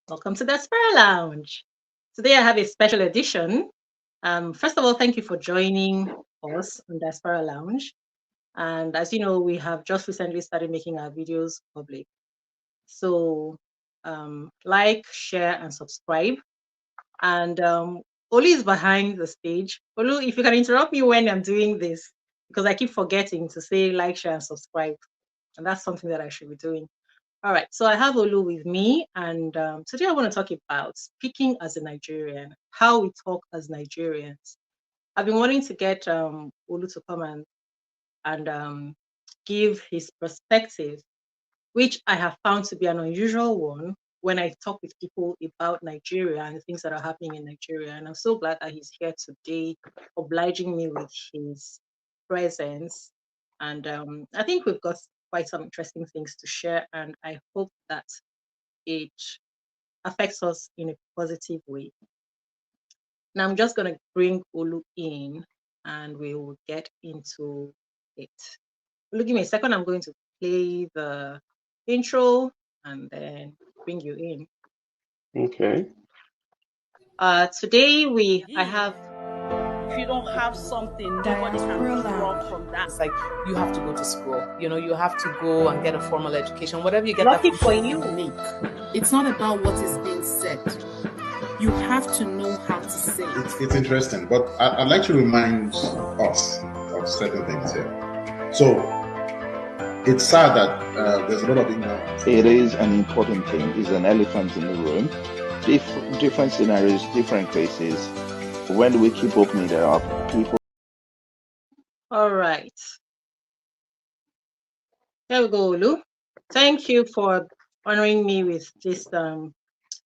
Welcome to the Aspire Lounge. Today I have a special edition. First of all, thank you for joining us on the Aspire Lounge. And as you know, we have just recently started making our videos public. So like, share, and subscribe. And Olu is behind the stage. Olu, if you can interrupt me when I'm doing this, because I keep forgetting to say like, share, and subscribe. And that's something that I should be doing. All right, so I have Olu with me, and today I want to talk about speaking as a Nigerian, how we talk as Nigerians. I've been wanting to get Olu to come and give his perspective, which I have found to be an unusual one when I talk with people about Nigeria and the things that are happening in Nigeria. And I'm so glad that he's here today, obliging me with his presence. And I think we've got quite some interesting things to share, and I hope that it affects us in a positive way. Now I'm just going to bring Olu in and we will get into it. Olu, give me a second. I'm going to play the intro and then bring you in. Okay. Today I have. If you don't have something, nobody can draw from that. It's like you have to go to school. You have to go and get a formal education. Whatever you get, Lucky that for you. unique. It's not about what is being said. You have to know how to say it. It's interesting, but I'd like to remind us of certain things here. So it's sad that there's a lot of ignorance. It is an important thing. It's an elephant in the room. Different scenarios, different cases. When do we keep opening it up? People. All right. There we go, Olu. Thank you for honoring me with this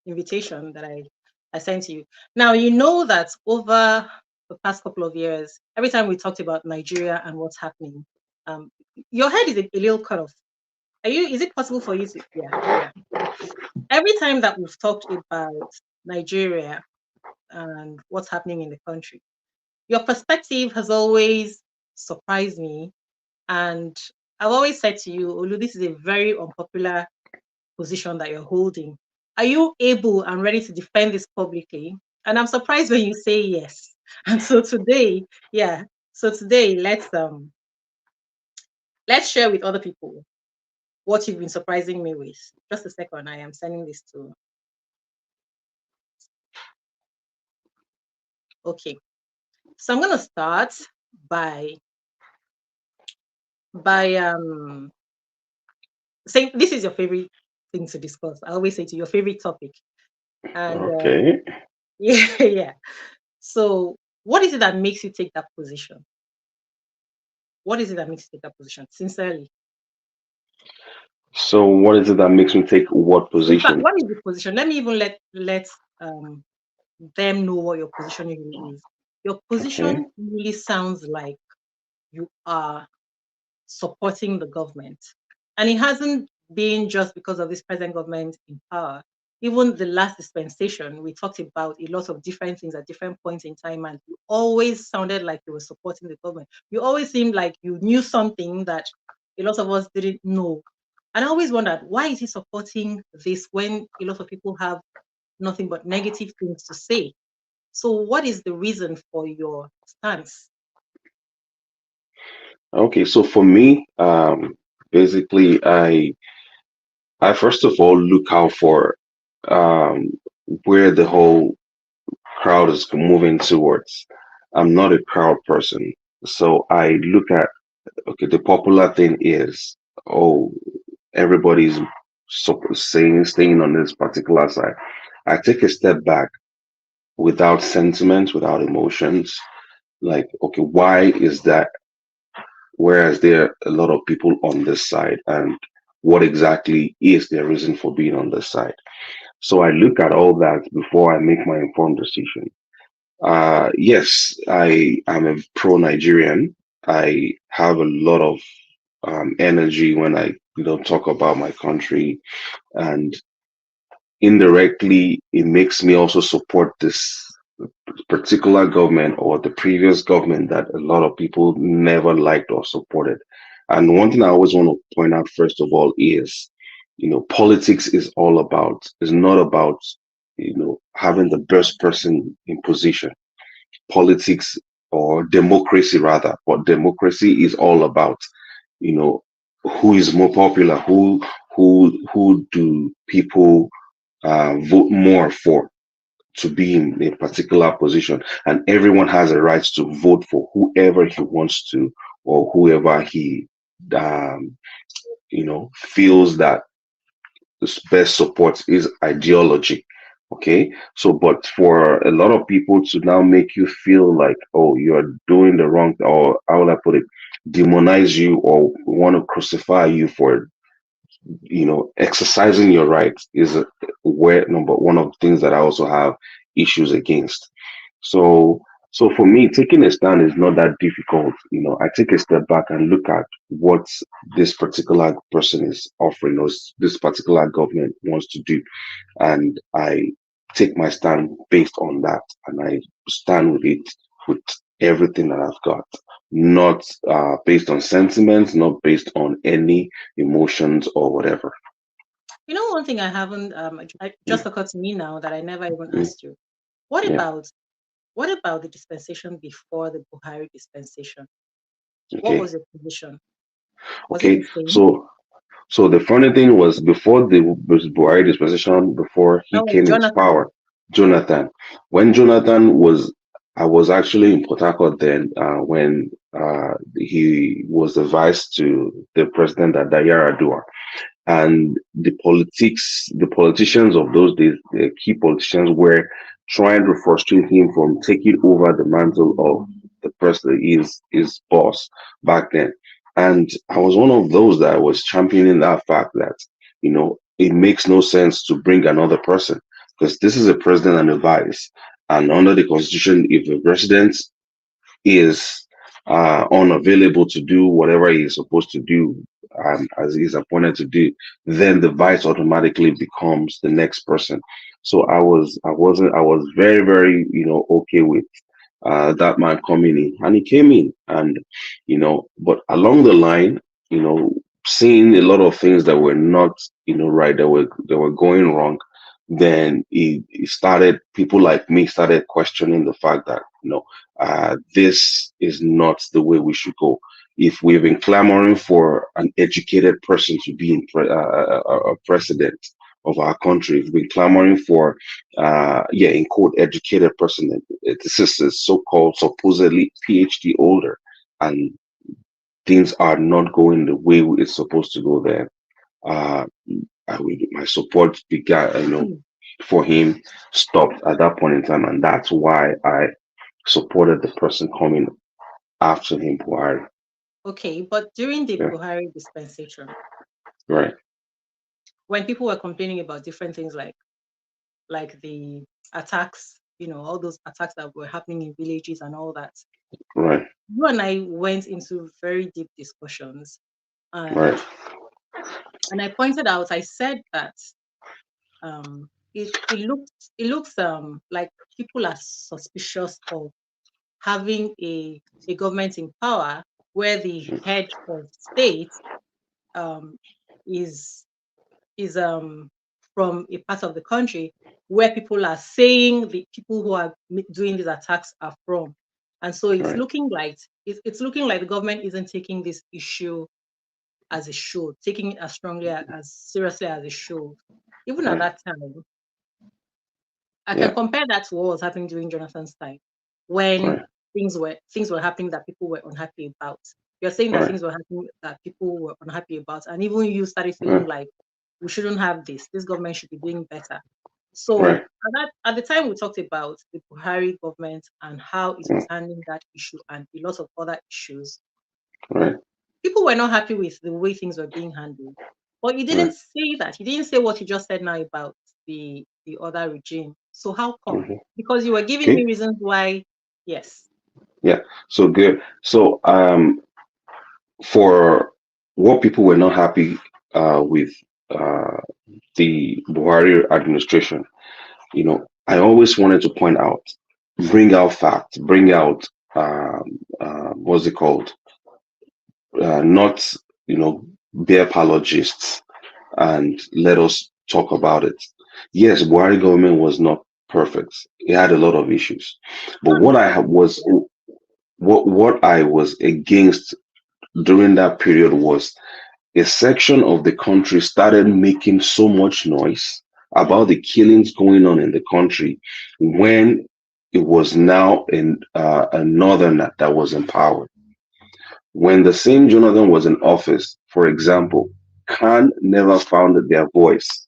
invitation that I sent to you. Now, you know that over the past couple of years, every time we talked about Nigeria and what's happening, your head is a little cut off. Is it possible for you to, yeah. Every time that we've talked about Nigeria and what's happening in the country, your perspective has always surprised me. And I've always said to you, Olu, this is a very unpopular position that you're holding. Are you able and ready to defend this publicly? And I'm surprised when you say yes. And so today, let's share with other people what you've been surprising me with. Just a second, I am sending this to. Okay, so I'm gonna start by saying this is your favorite thing to discuss. I always say to your favorite topic. And Okay. yeah. So what is it that makes you take that position? What is it that makes you take that position? Sincerely. So what is it that makes me take what In fact, position? what is the position? Let me even let them know what your position really is. Your position really sounds like you are supporting the government. And it hasn't been just because of this present government in power. Even the last dispensation, we talked about a lot of different things at different points in time, and you always sounded like you were supporting the government. You always seemed like you knew something that a lot of us didn't know. And I always wondered, why is he supporting this when a lot of people have nothing but negative things to say? So what is the reason for your stance? Okay, so for me, basically, I first of all look out for um, where the whole crowd is moving towards. I'm not a crowd person, so I look at, okay, the popular thing is, oh, everybody's staying on this particular side. I take a step back without sentiment, without emotions. Like, okay, why is that? Whereas there are a lot of people on this side, and what exactly is their reason for being on this side? So I look at all that before I make my informed decision. Yes, I am a pro-Nigerian. I have a lot of energy when I talk about my country, and indirectly it makes me also support this particular government or the previous government that a lot of people never liked or supported. And one thing I always want to point out first of all is politics is not about, having the best person in position. Politics, or democracy rather, but democracy is all about, you know, who is more popular, who do people vote more for to be in a particular position, and everyone has a right to vote for whoever he wants to, or whoever he um, feels that this best supports his ideology. Okay, so but for a lot of people to now make you feel like, oh, you're doing the wrong, or how will I put it, demonize you, or want to crucify you for exercising your rights, is where number one of the things that I also have issues against. So, so for me, taking a stand is not that difficult. I take a step back and look at what this particular person is offering, or this particular government wants to do, and I take my stand based on that, and I stand with it with everything that I've got, not based on sentiments, not based on any emotions or whatever. One thing I haven't just Mm, occurred to me now that I never even mm, asked you. What yeah. about what about the dispensation before the Buhari dispensation? What Okay. was your position? Was it the Okay. same? So the funny thing was, before the Buhari dispensation, before That he was came into Jonathan. power, Jonathan. When Jonathan was, I was actually in Port Harcourt then, when he was the vice to the president at Adua. And the politicians of those days, the key politicians, were trying to frustrate him from taking over the mantle of the person, his boss back then. And I was one of those that was championing that fact that, it makes no sense to bring another person, because this is a president and a vice. And under the constitution, if the president is unavailable to do whatever he's supposed to do, as he's appointed to do, then the vice automatically becomes the next person. So I was very, very, okay with that man coming in, and he came in, and but along the line, seeing a lot of things that were not, right, that were going wrong, then he started, people like me started questioning the fact that, this is not the way we should go. If we've been clamoring for an educated person to be a president of our country, if we've been clamoring for, in quote, educated person, this is a so-called supposedly PhD holder, and things are not going the way it's supposed to go there. Uh, my support began, for him stopped at that point in time, and that's why I supported the person coming after him, Buhari. Okay, but during the Yeah, Buhari dispensation, right, when people were complaining about different things like the attacks, all those attacks that were happening in villages and all that, right, you and I went into very deep discussions, right, and I pointed out, I said that it looks like people are suspicious of having a government in power where the head of state um, is is from a part of the country where people are saying the people who are doing these attacks are from, and so it's right, looking like it's looking like the government isn't taking this issue as it should, taking it as strongly as seriously as it should. Even at right, that time, I can yeah, compare that to what was happening during Jonathan's time, when right, things were happening that people were unhappy about. You're saying that right, things were happening that people were unhappy about, and even you started feeling right, like we shouldn't have this. This government should be doing better. So right, at the time we talked about the Buhari government and how it was mm, handling that issue and a lot of other issues, right, people were not happy with the way things were being handled. But you didn't right. say that. You didn't say what you just said now about the other regime. So how come? Mhm. Because you were giving me Okay, reasons why, yes. yeah. So good. So for what people were not happy with uh, the Buhari administration, I always wanted to point out, bring out facts, bring out what's it called? Not, bare apologists. and let us talk about it. Yes, Buhari government was not perfect. It had a lot of issues. But No, no. what I was against during that period was a section of the country started making so much noise about the killings going on in the country when it was now in a northerner that was in power. When the same Jonathan was in office, for example, Khan never found their voice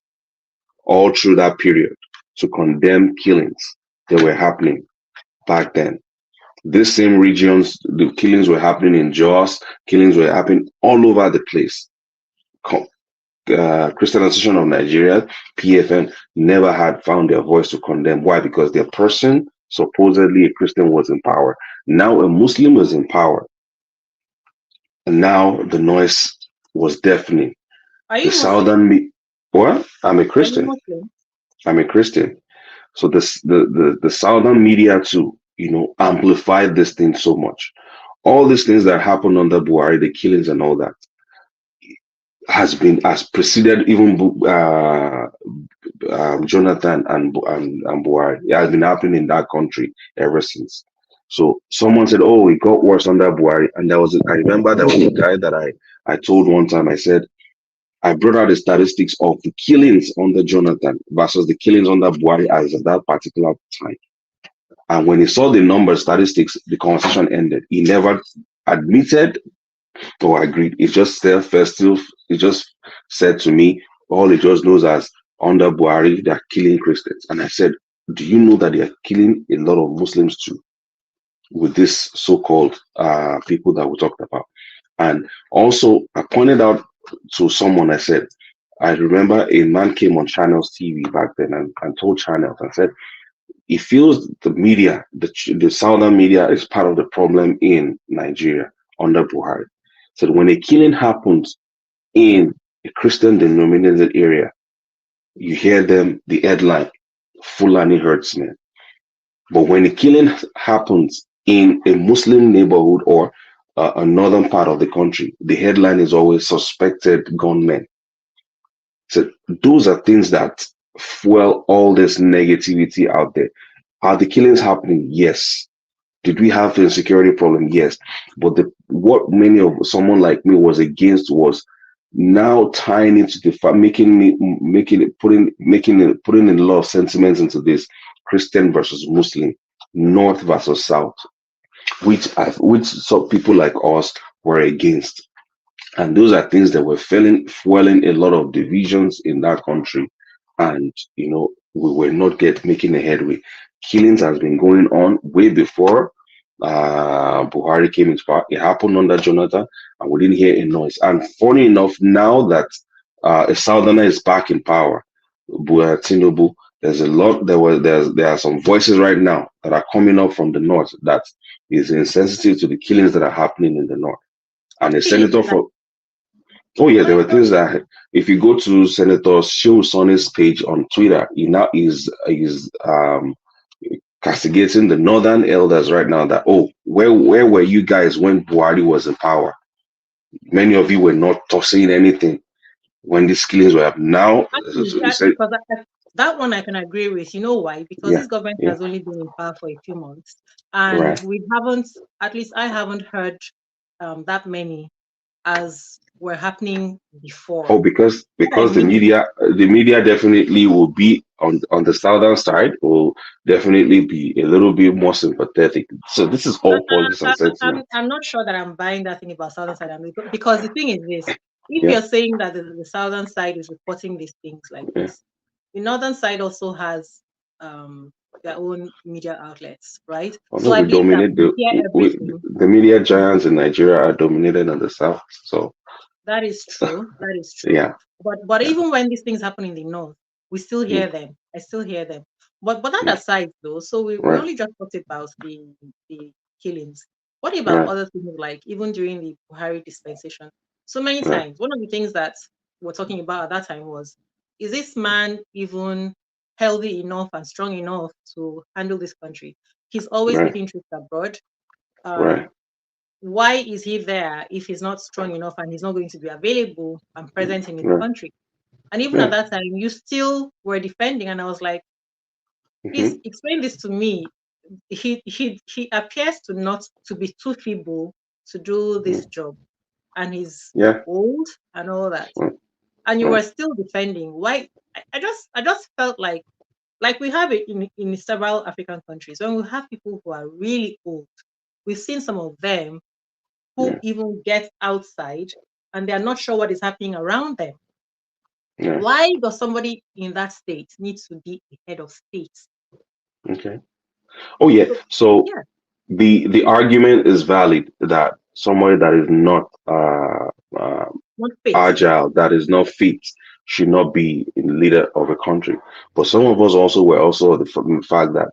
all through that period to condemn killings that were happening back then. These same regions, the killings were happening in Jos, killings were happening all over the place. Christian Association of Nigeria, PFN, never had found their voice to condemn. Why? Because their person, supposedly a Christian, was in power. Now a Muslim was in power. And now the noise was deafening. Are The you Muslim? southern well, I'm a Are you Christian. Muslim? I'm a Christian. So the southern media too, amplified this thing so much. All these things that happened under Buhari, the killings and all that, has preceded even Jonathan and Buhari. It has been happening in that country ever since. So someone said, "Oh, it got worse under Buhari," and I remember there was a guy that I told one time. I said I brought out the statistics of the killings under Jonathan versus the killings under Buhari as at that particular time. And when he saw the number statistics, the conversation ended. He never admitted or agreed. He just said festive. He just said to me, all he just knows as under Buhari, they're killing Christians. And I said, do you know that they are killing a lot of Muslims too with this so-called people that we talked about? And also, I pointed out to someone, I said, I remember a man came on Channels TV back then and told Channels and said, he feels the media, the southern media, is part of the problem in Nigeria under Buhari. So when a killing happens in a Christian denominated area, you hear them, the headline, Fulani herdsmen. But when a killing happens in a Muslim neighborhood or a northern part of the country, the headline is always suspected gunmen. So those are things that fuel all this negativity out there. Are the killings happening? Yes. Did we have insecurity problem? Yes. But what many of someone like me was against was now tying it to putting in a lot of sentiments into this Christian versus Muslim, North versus South, which some people like us were against. And those are things that were fueling a lot of divisions in that country. And, we were not making a headway. Killings has been going on way before Buhari came into power. It happened under Jonathan, and we didn't hear a noise. And funny enough, now that a Southerner is back in power, Tinubu, there's a lot. There are some voices right now that are coming up from the north that is insensitive to the killings that are happening in the north. And a Really? senator from Oh yeah, Go there ahead. were things that if you go to Senator Shehu Soni's page on Twitter, he now is castigating the northern elders right now that, oh, where were you guys when Buhari was in power? Many of you were not saying anything when these killings were happening. Now Actually, he said, because that one I can agree with. You know why? Because yeah, this government yeah, has only been in power for a few months, and right. we haven't, at least I haven't heard that many as were happening before. Oh, because What I because mean, the media definitely will be on the southern side, will definitely be a little bit more sympathetic. So this is I, all politics and I'm sentiment. not sure that I'm buying that thing about southern side. Because the thing is this: if Yeah, you're saying that the southern side is reporting these things like yeah. this, the northern side also has um, their own media outlets, right? So Although I we believe that dominate we hear everything. the media giants in Nigeria are dominated in the south. So That is true. That is true. yeah, But yeah, even when these things happen in the north, we still mm, hear them. I still hear them. But that mm, aside though, so we right, only just talked about the killings. What about right, other things like even during the Buhari dispensation? So many right, times, one of the things that we're talking about at that time was, is this man even healthy enough and strong enough to handle this country? He's always right, making trips abroad. right, Um, why is he there if he's not strong enough and he's not going to be available and present in his right, country? And even at Yeah. that time, you still were defending. And I was like, please Hmm. explain this to me. He appears to not to be too feeble to do this job, and he's Yeah. old and all that. Right. And you Right. were still defending. Why? I just felt like we have it in several African countries. When we have people who are really old, we've seen some of them who Yeah. even get outside and they are not sure what is happening around them. Yeah. Why does somebody in that state need to be a head of state? Okay. Oh yeah. So, So yeah, the argument is valid that somebody that is not not fit. agile, that is not fit, should not be in leader of a country. But some of us also were also the fact that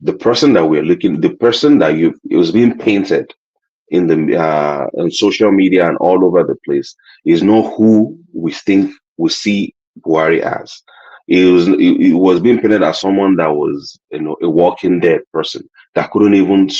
the person that we're looking, the person that you it was being painted in the on social media and all over the place is not who we think we see Buhari as. It was being painted as someone that was, a walking dead person that couldn't even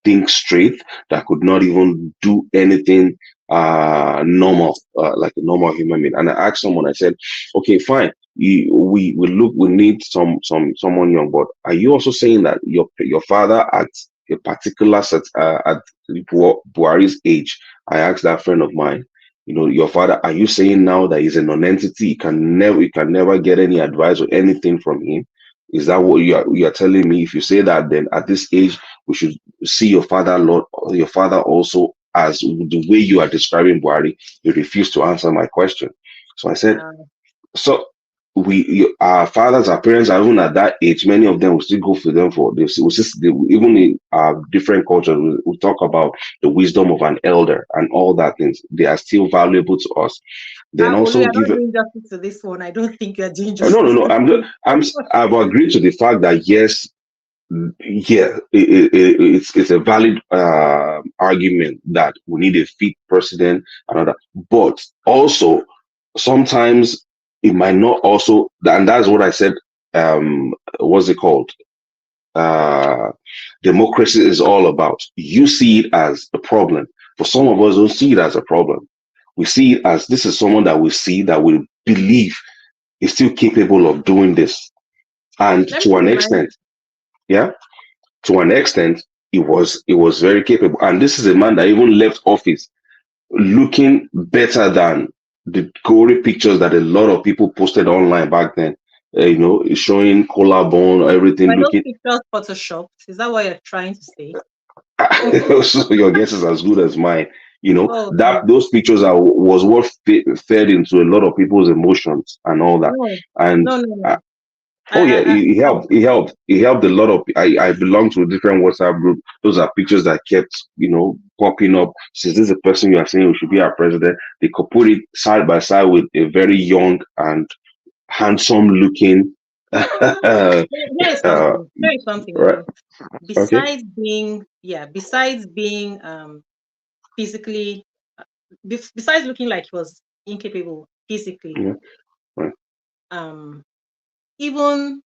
think straight, that could not even do anything normal, like a normal human being. And I asked someone, I said, okay, fine. We need someone young, but are you also saying that your father at a particular set at Buhari's age? I asked that friend of mine, your father, are you saying now that he's a non-entity? You can never get any advice or anything from him? Is that what you are telling me? If you say that, then at this age we should see your father also as the way you are describing Buhari. You refuse to answer my question. So I said, Uh, so our fathers, our parents are even at that age. Many of them will still go for them for this. Even in different cultures, we talk about the wisdom of an elder and all that things. They are still valuable to us. Then Olu, also you're give. not doing justice to this one. I don't think you're doing No, no, justice no. to this I've agreed to the fact that yes, yeah, it's a valid argument that we need a fit president and all that. But also sometimes it might not also, and that's what I said. What's it called? Uh, Democracy is all about. You see it as a problem, but some of us don't see it as a problem. We see it as this is someone that we see that we believe is still capable of doing this, and Let me to an remind extent, yeah, to an extent, it was very capable. And this is a man that even left office looking better than the gory pictures that a lot of people posted online back then. Showing collarbone, everything by those looking. pictures photoshopped. Is that what you're trying to say? So your guess is as good as mine. Oh That no, those pictures was what fed into a lot of people's emotions and all that. no, And no, no, uh, no. oh yeah, it No. helped. It helped. It helped a lot of. I belong to a different WhatsApp group. Those are pictures that kept, popping up. Since this is the person you are saying who should be our president, they could put it side by side with a very young and handsome looking. Here is something. Here is something, Right. Olu. Okay. Besides being physically, besides looking like he was incapable physically, Yeah. Right. um, even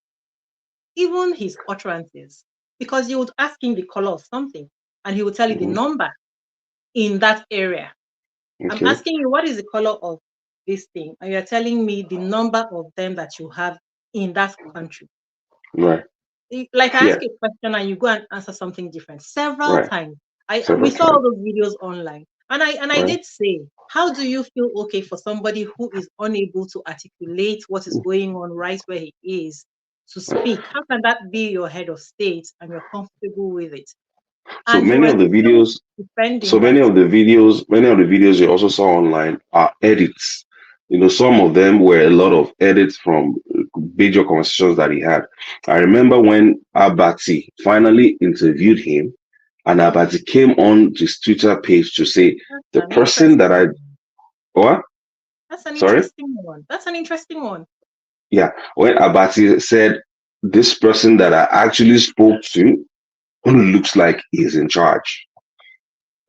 even his utterances, because you would ask him the color of something, and he would tell you the Mhm. number in that area. I'm Okay. asking you, what is the color of this thing? And you're telling me the number of them that you have in that country. Right. Like I Yeah. ask you a question and you go and answer something different several Right. times. We Several saw all times. those videos online. And I Right. did say, how do you feel okay for somebody who is unable to articulate what is going on right where he is to speak? How can that be your head of state and you're comfortable with it? So And you many were of the still videos So defending many that. of the videos you also saw online are edits. Some of them were a lot of edits from major conversations that he had. I remember when Abati finally interviewed him, and Abati came on his Twitter page to say That's the an person that interesting I one. what? That's an Sorry? interesting one. That's an interesting one. Yeah. When Abati said this person that I actually spoke to only looks like he's in charge.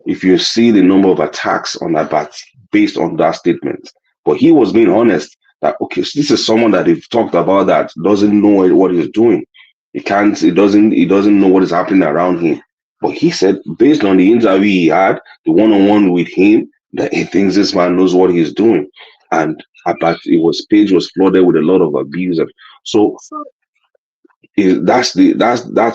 If you see the number of attacks on Abat based on that statement. But he was being honest that okay, so this is someone that they've talked about that doesn't know what he's doing. He doesn't know what is happening around him. But he said, based on the interview he had, the one-on-one with him, that he thinks this man knows what he's doing. and about page was flooded with a lot of abuse. And so So that's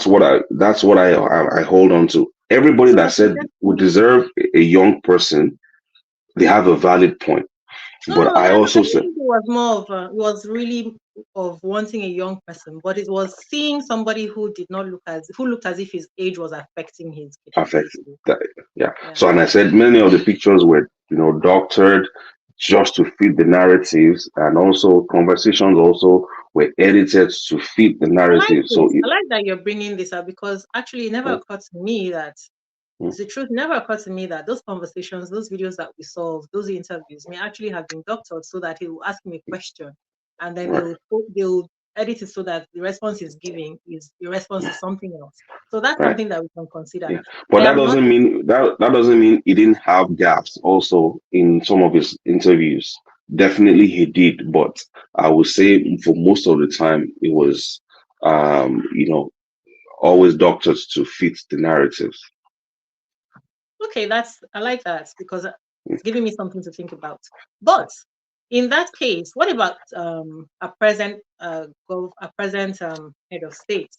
what I hold on to. Everybody so that I can said just we deserve a young person, they have a valid point. no, But no, I I also don't said, think it was more of it was really of wanting a young person, but it was seeing somebody who did not who looked as if his age was affecting his affect capability. that. Yeah. Yeah. So, and I said many of the pictures were, doctored just to fit the narratives, and also conversations also were edited to fit the I like narrative. So this. it, I like that you're bringing this up because actually it never mm, occurred to me that mm, it's the truth. It never occurred to me that those conversations, those videos that we saw, those interviews may actually have been doctored so that he will ask me a question and then right, they'll edit it so that the response is giving is the response is something else. So that's right. something that we can consider. Yeah. But I that am not doesn't mean that doesn't mean he didn't have gaps also in some of his interviews. Definitely he did, but I would say for most of the time it was always doctored to fit the narratives. okay, that's I like that because it's giving me something to think about. But in that case, what about a present head of state?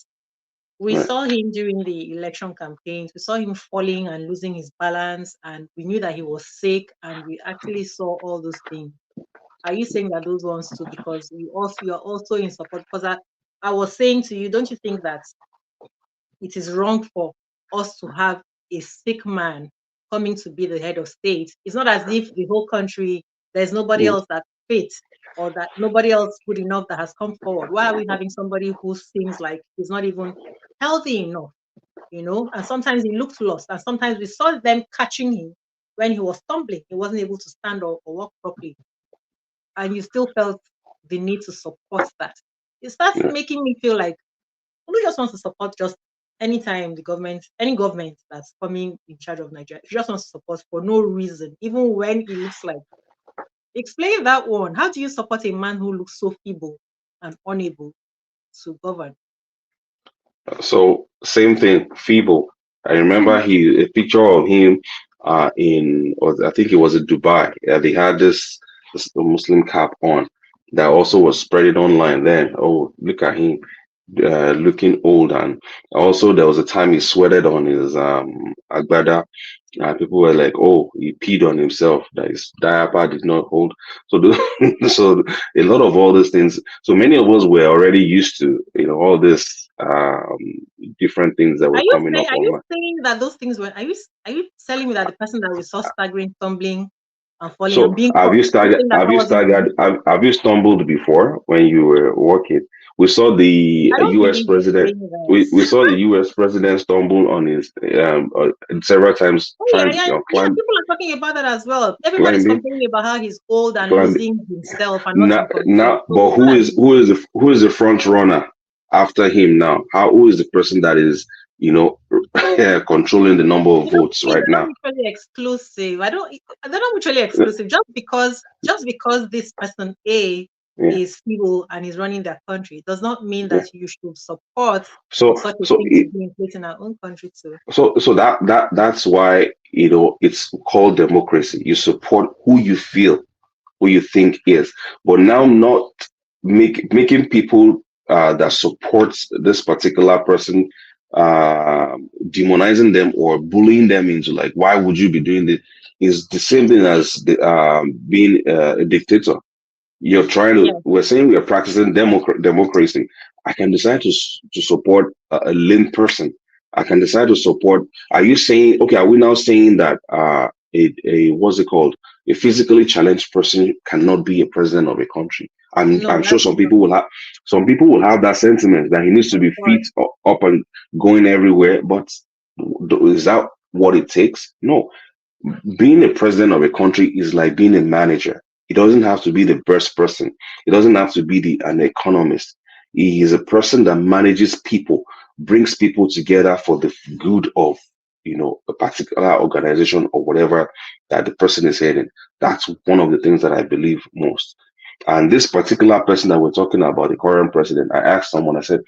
We Right. saw him during the election campaigns. We saw him falling and losing his balance, and we knew that he was sick, and we actually saw all those things. Are you saying that those ones too? Because you are also in support. Because I was saying to you, don't you think that it is wrong for us to have a sick man coming to be the head of state? It's not as if the whole country there's nobody Mm, else that fit or that nobody else good enough that has come forward. Why are we having somebody who seems like he's not even healthy enough? And sometimes he looked lost, and sometimes we saw them catching him when he was stumbling. He wasn't able to stand or walk properly, and you still felt the need to support that. It starts yeah. making me feel like who just wants to support just anytime any government that's coming in charge of Nigeria, if you just wants to support for no reason, even when it looks like explain that one. How do you support a man who looks so feeble and unable to govern? So same thing, feeble. I remember a picture of him or I think it was in Dubai. Yeah, they had this Muslim cap on that also was spreading online then. Oh, look at him looking old, and also there was a time he sweated on his agbada. People were like, "Oh, he peed on himself. That his diaper did not hold." So, so a lot of all these things. So many of us were already used to, all this different things that were coming up Are you online. saying that those things were are you telling me that the person that we saw staggering, stumbling and falling and So being have caught, you are you staggered? saying that Have that you wasn't him? staggered? Have you stumbled before when you were working? We saw the I don't U.S. believe you're president. saying We that. saw the U.S. president stumble on his several times Oh yeah, trying yeah, yeah. climb People are talking about that as well. Everybody's climbing complaining about how he's old and climbing. losing himself and not Now, in control. So but what are you? who is the front runner after him now? Who is the person that is controlling the number of votes right They're not now? mutually exclusive. They're not mutually exclusive. Just because this person A Yeah. is feeble and is running their country does not mean Yeah. that you should support for So such a so thing to it, be in place in our own country too. so that's why it's called democracy. You support who you think is, but now not making people that supports this particular person demonizing them or bullying them into like, why would you be doing this? Is the same thing as being a dictator. You're trying to. Yeah. We're saying we're practicing democracy. I can decide to support a lame person. I can decide to support. Are you saying okay? Are we now saying that a what's it called? A physically challenged person cannot be a president of a country? No, I'm sure that's not. some people will have that sentiment that he needs to Of be course. up and going everywhere. But is that what it takes? No, being a president of a country is like being a manager. He doesn't have to be the best person. He doesn't have to be an economist. He is a person that manages people, brings people together for the good of a particular organization or whatever that the person is heading. That's one of the things that I believe most. And this particular person that we're talking about, the current president, I asked someone, I said,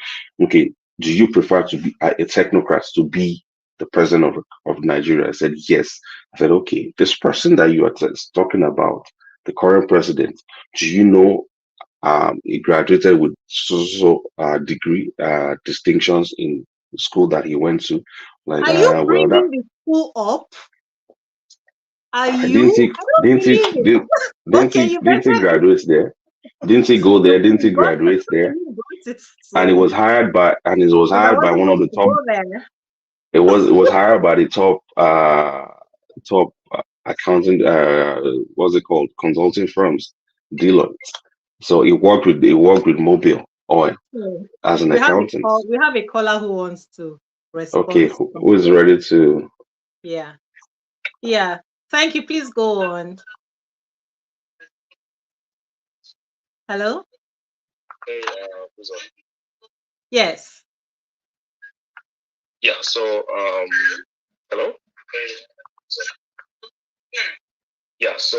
okay, do you prefer to be a technocrat to be the president of Nigeria? I said, yes. I said, okay, this person that you are talking about, the current president, do you know he graduated with degree distinctions in the school that he went to? Like, Are you well, that bringing the school up? Are I you? I don't didn't he believe it. Okay, you didn't he better graduate there? Didn't he go there? Didn't he you got it. graduate there? You got it. And he So, was hired by because I wasn't one of going the to top. go there. It was hired by the top accounting what's it called, consulting firms, Deloitte. So he worked with Mobile Oil So as an we have a accountant. call. We have a caller who wants to Okay, respond to who is something. ready to? Yeah. Yeah. Thank you. Please go on. Hello? Hey, who's on? Yes. Yeah, so, hello? Yeah, so,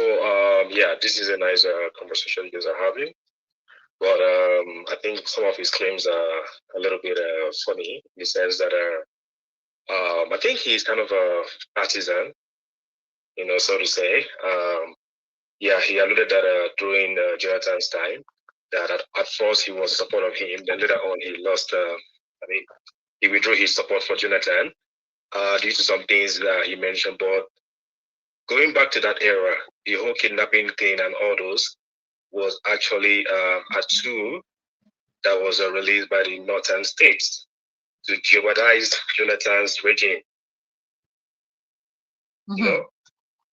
yeah, this is a nice conversation you guys are having. But I think some of his claims are a little bit funny in the sense that I think he's kind of a partisan, so to say. Yeah, he alluded that during Jonathan's time, that at first he was a supporter of him, then later on he lost, I mean, he withdrew his support for Jonathan due to some things that he mentioned. But going back to that era, the whole kidnapping thing and all those was actually a tool that was released by the northern states to jeopardize Jonathan's regime.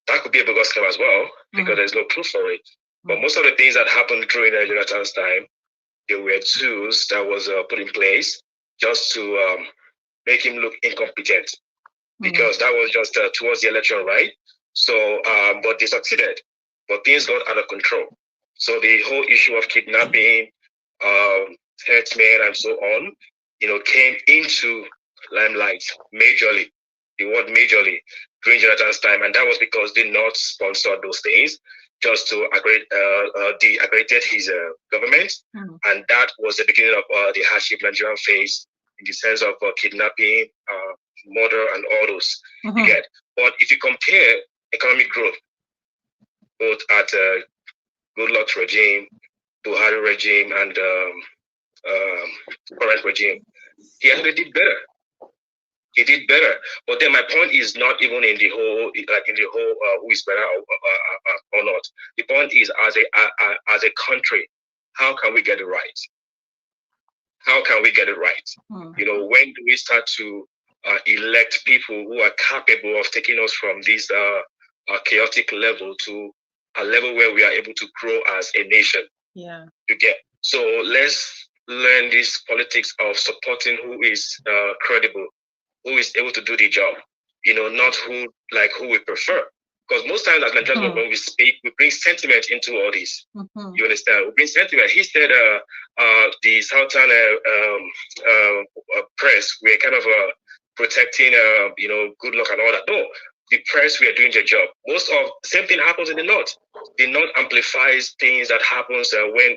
That could be a bogus claim as well, because there's no proof for it. But most of the things that happened during Jonathan's time, there were tools that was put in place just to make him look incompetent, because that was just towards the election, right? So, but they succeeded, but things got out of control. So the whole issue of kidnapping, herdsmen, and so on, came into limelight majorly. The word majorly during Jonathan's time, and that was because they not sponsored those things just to accredit his government, and that was the beginning of the hardship Nigerian faced in the sense of kidnapping, murder, and all those. You get. But if you compare economic growth, both at Goodluck's regime, Buhari regime, and current regime, he actually did better. He did better. But then my point is not even in the whole, who is better or not. The point is, as a country, how can we get it right? How can we get it right? When do we start to elect people who are capable of taking us from this chaotic level to a level where we are able to grow as a nation? Yeah. You get. So let's learn this politics of supporting who is credible, who is able to do the job, not who we prefer. Because most times as Nigerians, when we speak, we bring sentiment into all this. You understand? We bring sentiment. He said the Southern press were kind of protecting, good luck and all that. No, the press were doing their job. Most of same thing happens in the North. The North amplifies things that happens when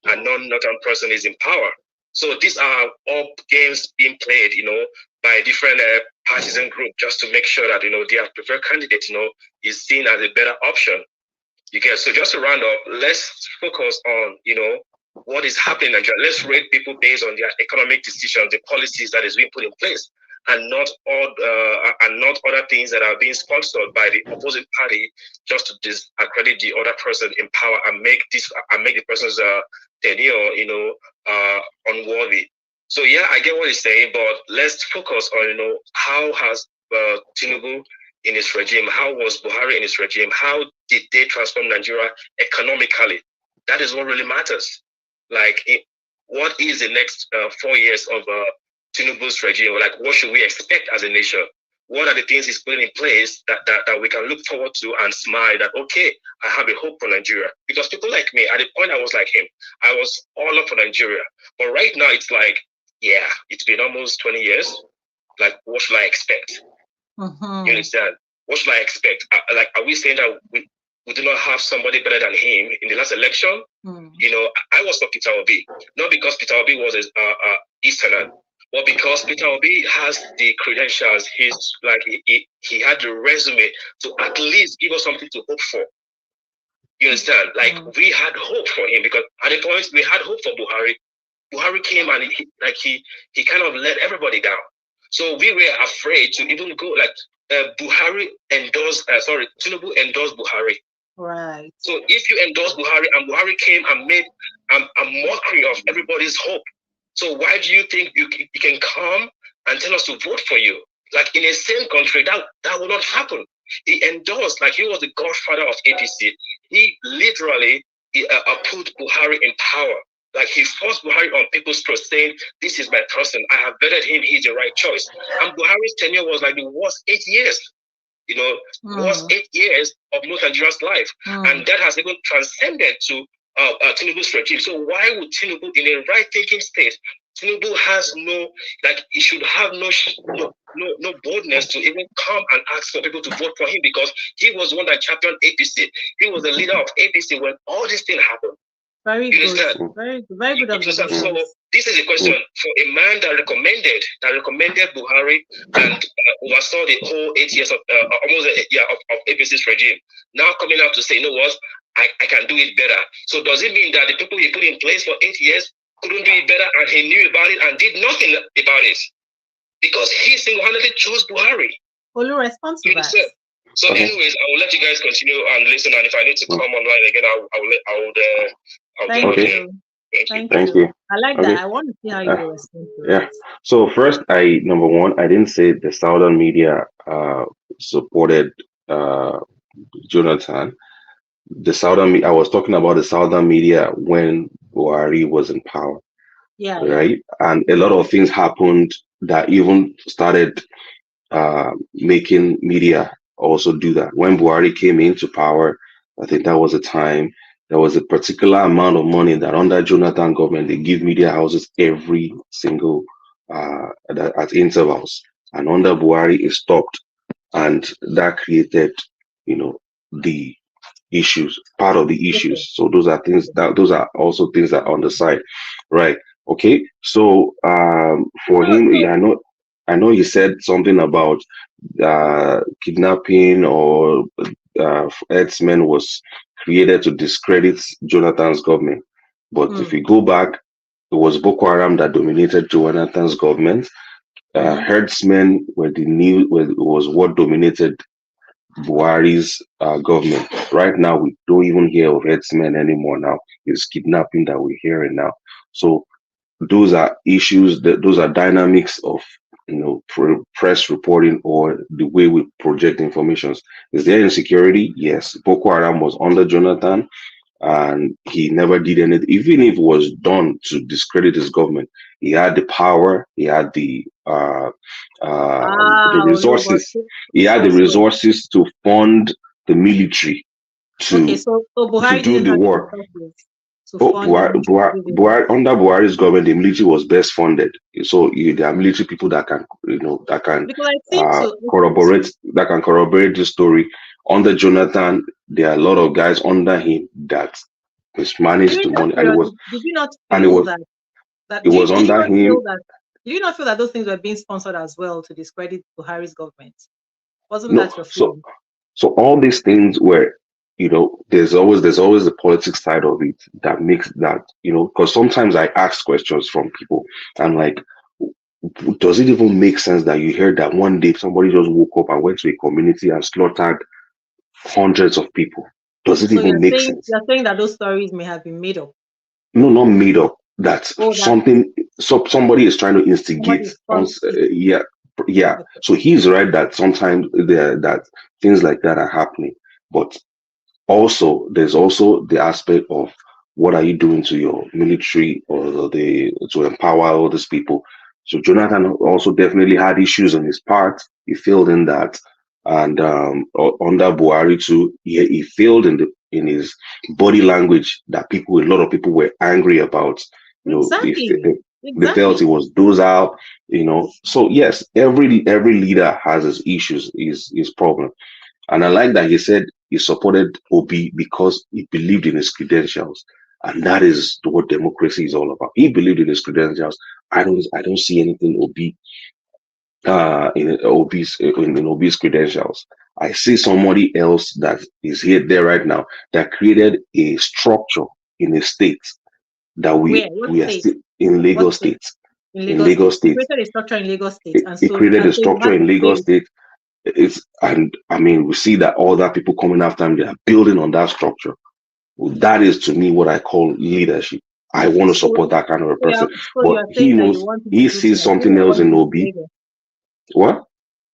a non-Northern person is in power. So these are all games being played, by different partisan group just to make sure that their preferred candidate, is seen as a better option. You get. So just to round up, let's focus on what is happening in Nigeria. Let's rate people based on their economic decisions, the policies that is being put in place, and not other things that are being sponsored by the opposing party just to discredit the other person in power and make the person's tenure unworthy. So yeah, I get what he's saying, but let's focus on how has Tinubu in his regime, how was Buhari in his regime, how did they transform Nigeria economically? That is what really matters. What is the next 4 years of Tinubu's regime? What should we expect as a nation? What are the things he's putting in place that we can look forward to and smile that, okay, I have a hope for Nigeria? Because people like me, at the point I was like him, I was all up for Nigeria. But right now it's like, yeah, it's been almost 20 years. What should I expect? You understand? What should I expect? Are we saying that we do not have somebody better than him in the last election? I was for Peter Obi, not because Peter Obi was a Easterner, but because Peter Obi has the credentials. He had the resume to at least give us something to hope for. You understand? Like we had hope for him because at the point we had hope for Buhari. Buhari came and he kind of let everybody down. So we were afraid to even go. Like Buhari endorsed. Tinubu endorsed Buhari. Right. So if you endorse Buhari and Buhari came and made a mockery of everybody's hope, so why do you think you can come and tell us to vote for you? Like in a same country, that will not happen. He endorsed, like he was the godfather of APC. He literally put Buhari in power. Like he forced Buhari on people's trust, saying, "This is my person. I have vetted him. He's the right choice." And Buhari's tenure was like the worst 8 years. Was 8 years of most Nigerians' life. And that has even transcended to Tinubu's regime. So why would Tinubu, in a right-thinking state, Tinubu has he should have no boldness to even come and ask for people to vote for him because he was the one that championed APC. He was the leader of APC when all these things happened. Very good. Very good observation. So this is a question for a man that recommended Buhari and oversaw the whole 8 years of almost a year of APC's regime. Now coming out to say, you know what, I can do it better. So does it mean that the people he put in place for 8 years couldn't do it better and he knew about it and did nothing about it? Because he single-handedly chose Buhari. Olu, respond to that. So anyways, I will let you guys continue and listen, and if I need to come online again, I'll Thank you. Thank you. I like that. I want to see how you will respond to it. So first, number one, I didn't say the Southern media supported Jonathan. I was talking about the Southern media when Buhari was in power. Yeah. Right. And a lot of things happened that even started making media also do that. When Buhari came into power, I think that was a time there was a particular amount of money that under Jonathan government they give media houses every single at intervals, and under Buhari it stopped, and that created the issues, part of the issues. So those are also things that are on the side, right? Okay, so for him, I know he said something about kidnapping or herdsmen was created to discredit Jonathan's government. But if you go back, it was Boko Haram that dominated Jonathan's government. Herdsmen was what dominated Buhari's government. Right now, we don't even hear of herdsmen anymore. Now it's kidnapping that we're hearing now. So those are issues, those are dynamics of press reporting or the way we project information. Is there insecurity? Yes. Boko Haram was under Jonathan and he never did anything. Even if it was done to discredit his government, he had the power, he had the resources. He had the resources to fund the military to do the war. Under Buhari's government, the military was best funded. So there are military people that can, corroborate the story. Under Jonathan, there are a lot of guys under him that managed the money, and it was. Did you not feel that? It was under him. Did you not feel that those things were being sponsored as well to discredit Buhari's government? Wasn't that your feeling? So all these things were. There's always the politics side of it that makes that, because sometimes I ask questions from people. I'm like, does it even make sense that you hear that one day somebody just woke up and went to a community and slaughtered hundreds of people? Does it even make sense? You're saying that those stories may have been made up? No, not made up. Somebody is trying to instigate. Yeah. So he's right that sometimes that things like that are happening, but also, there's also the aspect of what are you doing to your military or to empower all these people. So Jonathan also definitely had issues on his part. He failed in that, and under Buhari too, he failed in his body language that a lot of people were angry about. They felt he was docile. So yes, every leader has his issues, his problem. And I like that he said he supported Obi because he believed in his credentials, and that is what democracy is all about. He believed in his credentials. I don't see anything in Obi's credentials. I see somebody else that is here there right now that created a structure in a state that Where? What we are state? still in What Lagos state? State. In In Lagos Lagos State. He State, created a structure in Lagos State, and he so created a and so you structure have in to Lagos pay. State. It's and I mean we see that all that people coming after him, they are building on that structure. Well, that is to me what I call leadership. I want to So, support that kind of a so person. you But are he saying that you knows want him to he do to sees something Nigeria else what he in did to Obi. Lagos. What?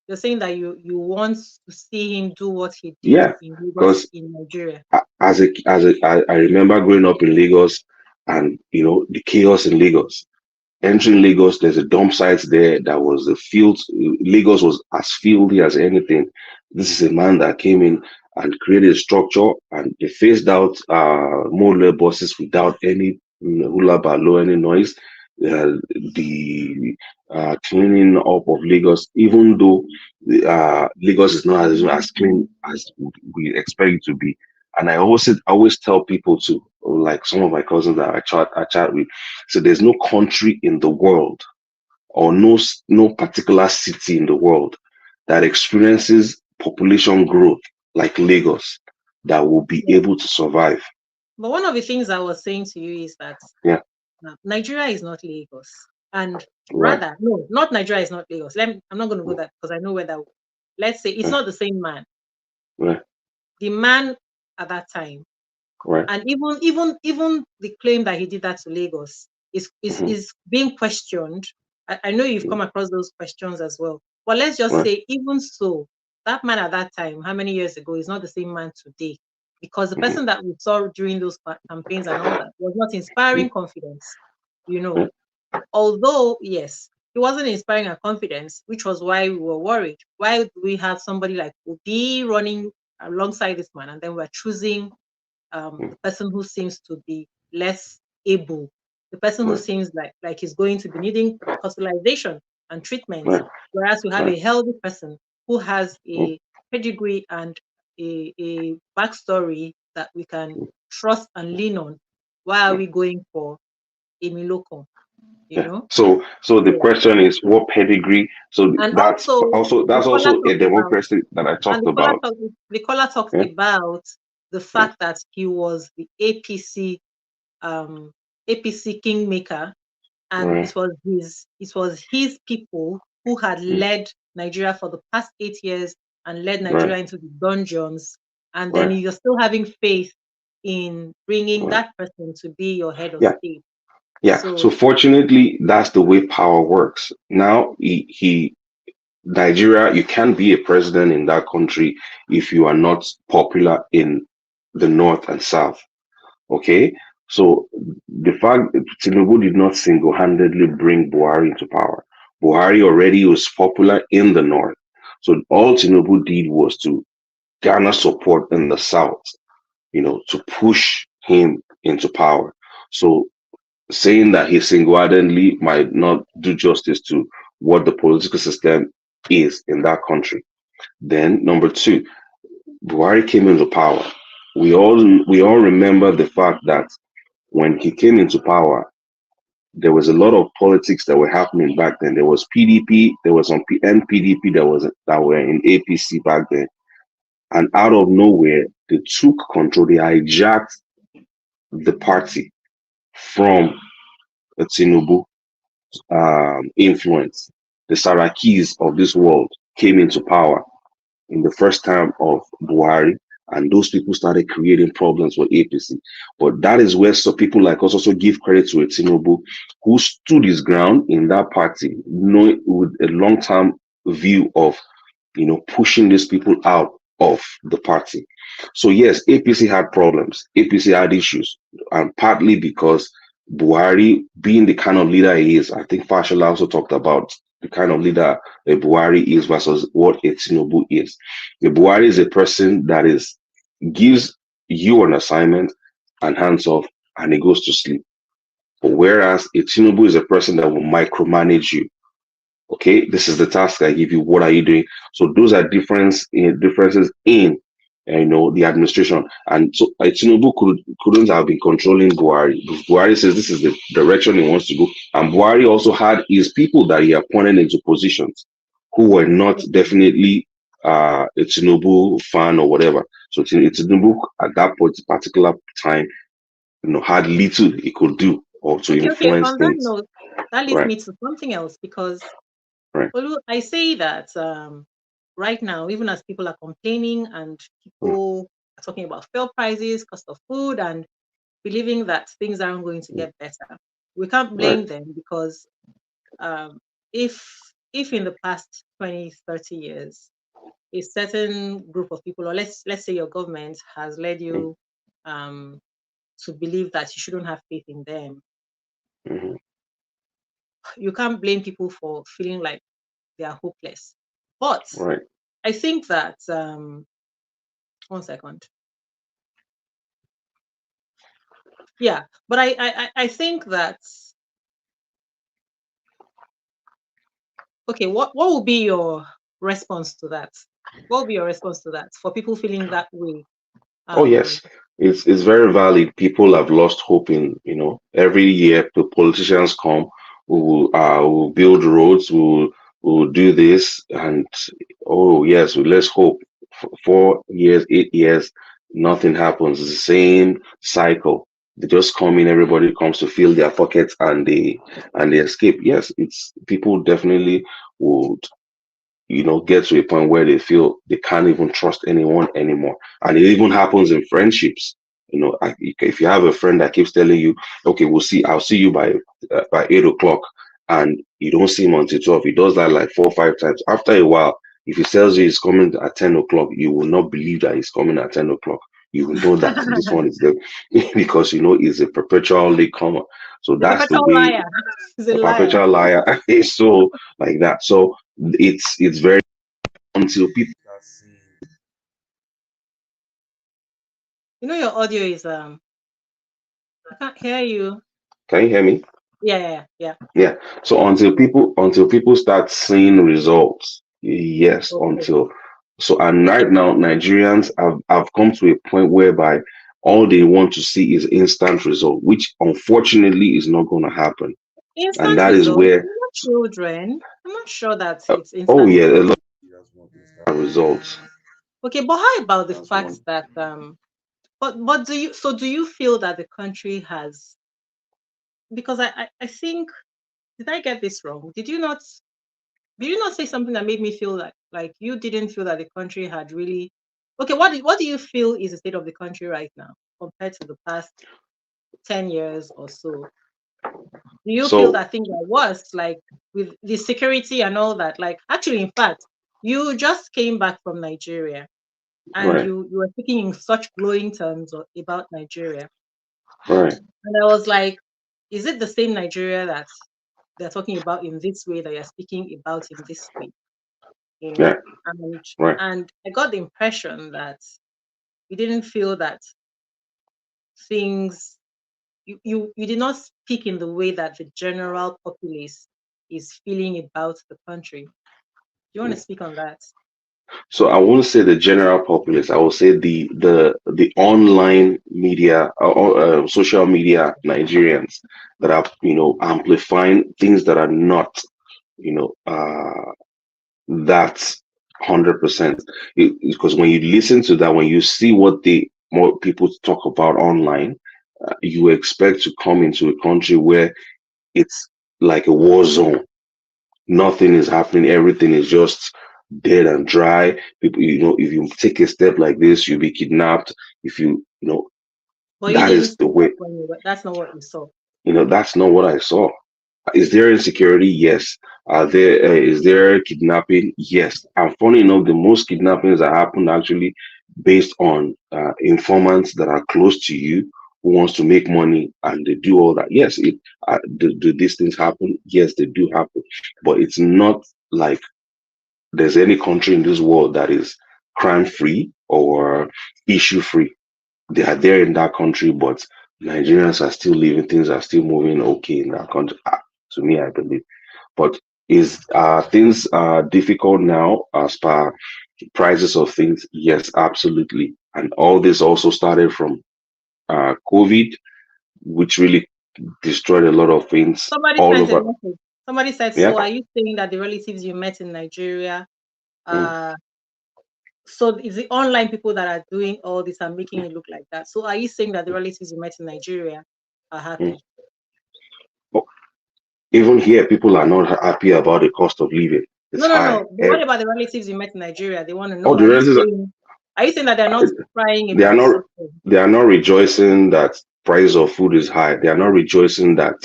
You're saying that you want to see him do what he did Yeah. in Lagos Because in Nigeria. I remember growing up in Lagos and the chaos in Lagos. Entering Lagos, there's a dump site there that was the field. Lagos was as filthy as anything. This is a man that came in and created a structure, and they phased out more buses without any hula baloo, any noise. The cleaning up of Lagos, even though Lagos is not as clean as we expect it to be. And I always tell people to, like some of my cousins that I chat with, so there's no country in the world or no particular city in the world that experiences population growth like Lagos that will be Yeah. able to survive. But one of the things I was saying to you is that Yeah, Nigeria is not Lagos, and right, rather, no, not Nigeria is not Lagos. I'm not going to go that because I know where that. Let's say it's right, not the same man. right, The man at that time, right. and even the claim that he did that to Lagos Mhm, is being questioned. I know you've mhm, come across those questions as well. But let's just right, say, even so, that man at that time, how many years ago, is not the same man today. Because the mhm, person that we saw during those campaigns and all that was not mhm, inspiring confidence, you know. right, Although, yes, he wasn't inspiring our confidence, which was why we were worried. Why do we have somebody like Obi running alongside this man, and then we're choosing mhm, the person who seems to be less able, the person who right, seems like he's going to be needing hospitalization and treatment, right, whereas we have right, a healthy person who has mhm, a pedigree and a backstory that we can mhm, trust and lean on. Why are right, we going for Emiloko? You yeah. know? So the Yeah. question is what pedigree? So And that's also also the that's caller also a talked about democracy that I and talked about. the caller talked Yeah, about the yeah, fact that he was the um, APC kingmaker, and right, it was his people who had mhm, led Nigeria for the past 8 years and led right, Nigeria into the dungeons, and then right, you're still having faith in bringing right. that person to be your head of Yeah. state. Yeah. So So fortunately, that's the way power works. Now, Nigeria, you can't be a president in that country if you are not popular in the north and south. Okay. So the fact that Tinubu did not single-handedly bring Buhari into power, Buhari already was popular in the north. So all Tinubu did was to garner support in the south, to push him into power. So saying that he single-handedly might not do justice to what the political system is in that country. Then number two, Buhari came into power. We all remember the fact that when he came into power, there was a lot of politics that were happening back then. There was PDP, there was some NPDP that were in APC back then, and out of nowhere they took control. They hijacked the party from Tinubu influence. The Sarakis of this world came into power in the first time of Buhari, and those people started creating problems for APC. But that is where some people like us also give credit to a Tinubu who stood his ground in that party, knowing with a long-term view of pushing these people out of the party. So yes, APC had problems. APC had issues, and partly because Buhari, being the kind of leader he is, I think Fashola also talked about the kind of leader a Buhari is versus what a Tinubu is. A Buhari is a person that gives you an assignment and hands off, and he goes to sleep. But whereas a Tinubu is a person that will micromanage you. Okay, this is the task I give you. What are you doing? So those are differences in the administration. And so Tinubu couldn't have been controlling Buhari. Buhari says this is the direction he wants to go, and Buhari also had his people that he appointed into positions who were not definitely a Tinubu fan or whatever. So Tinubu at that particular time, had little he could do or to Okay. influence On that things. note, that leads Right, me to something else because right, I say that right now, even as people are complaining and people are talking about fuel prices, cost of food, and believing that things aren't going to get better, we can't right, blame them because um, if in the past 20, 30 years, a certain group of people, or let's say your government has led you um, to believe that you shouldn't have faith in them, hmm you can't blame people for feeling like they are hopeless. But right. I think that 1 second. Yeah, but I think that okay, what will be your response to that? What will be your response to that for people feeling that way? Oh Um, yes, it's very valid. People have lost hope in, every year the politicians come, will build roads, will do this, and oh yes, let's hope. 4 years, 8 years, nothing happens. It's the same cycle. They just come in, everybody comes to fill their pockets, and they escape. Yes, it's people definitely would get to a point where they feel they can't even trust anyone anymore. And it even happens in friendships. If you have a friend that keeps telling you, okay, I'll see you by 8 o'clock, and you don't see him until 12. He does that like 4 or 5 times. After a while, if he tells you he's coming at 10 o'clock, you will not believe that he's coming at 10 o'clock. You will know that this one is there because it's a perpetual late comer. So he's a that's the perpetual way liar. He's a a liar. perpetual liar is so like that. So it's very until people start seeing. You know your audio is I can't hear you. Can you hear me? Yeah. Yeah. So until people start seeing results, yes. Okay. Until so and Okay. right now Nigerians have come to a point whereby all they want to see is instant result, which unfortunately is not going to happen. And Instant that is results. where For children, I'm not sure that it's oh instant yeah, a results. lot of Nigerians want instant results. Okay, but how about the That's one. fact that but do you feel that the country has because I think did I get this wrong? Did you not say something that made me feel like you didn't feel that the country had really okay, what do you feel is the state of the country right now compared to the past 10 years or so? Do you feel So that things are worse, like with the security and all that? Like, actually, in fact, you just came back from Nigeria and right, you were speaking in such glowing terms about Nigeria. right, And I was like, is it the same Nigeria that they're talking about in this way that you're speaking about in this way? You yeah, know? And right. and I got the impression that you didn't feel that things you did not speak in the way that the general populace is feeling about the country. Do you want to speak on that? So I won't say the general populace. I will say the online media, social media Nigerians that are amplifying things that are not you know uh, that 100%. Because when you listen to that, when you see what the more people talk about online, you expect to come into a country where it's like a war zone. Nothing is happening. Everything is just dead and dry. People, if you take a step like this, you'll be kidnapped. If But you that didn't is the see way. that when you were, that's not what you saw. That's not what I saw. Is there insecurity? Yes. Is there kidnapping? Yes. And funny enough, the most kidnappings that happen actually based on informants that are close to you who wants to make money and they do all that. Yes, do these things happen? Yes, they do happen. But it's not like there's any country in this world that is crime free or issue free. They are there in that country, but Nigerians are still living, things are still moving okay in that country. To me, I believe. But is things difficult now as per prices of things? Yes, absolutely. And all this also started from COVID, which really destroyed a lot of things Somebody all sent a over. message. Somebody said, Yeah. "So are you saying that the relatives you met in Nigeria Mm. uh So it's the online people that are doing all this and making it look like that. So are you saying that the relatives you met in Nigeria are Mm. happy? Oh, even here, people are not happy about the cost of living. It's No, no, high. no. But what about the relatives you met in Nigeria? They want to All know. the relatives, Are you saying that they're not crying they are about not something? they are not rejoicing that price of food is high. They are not rejoicing that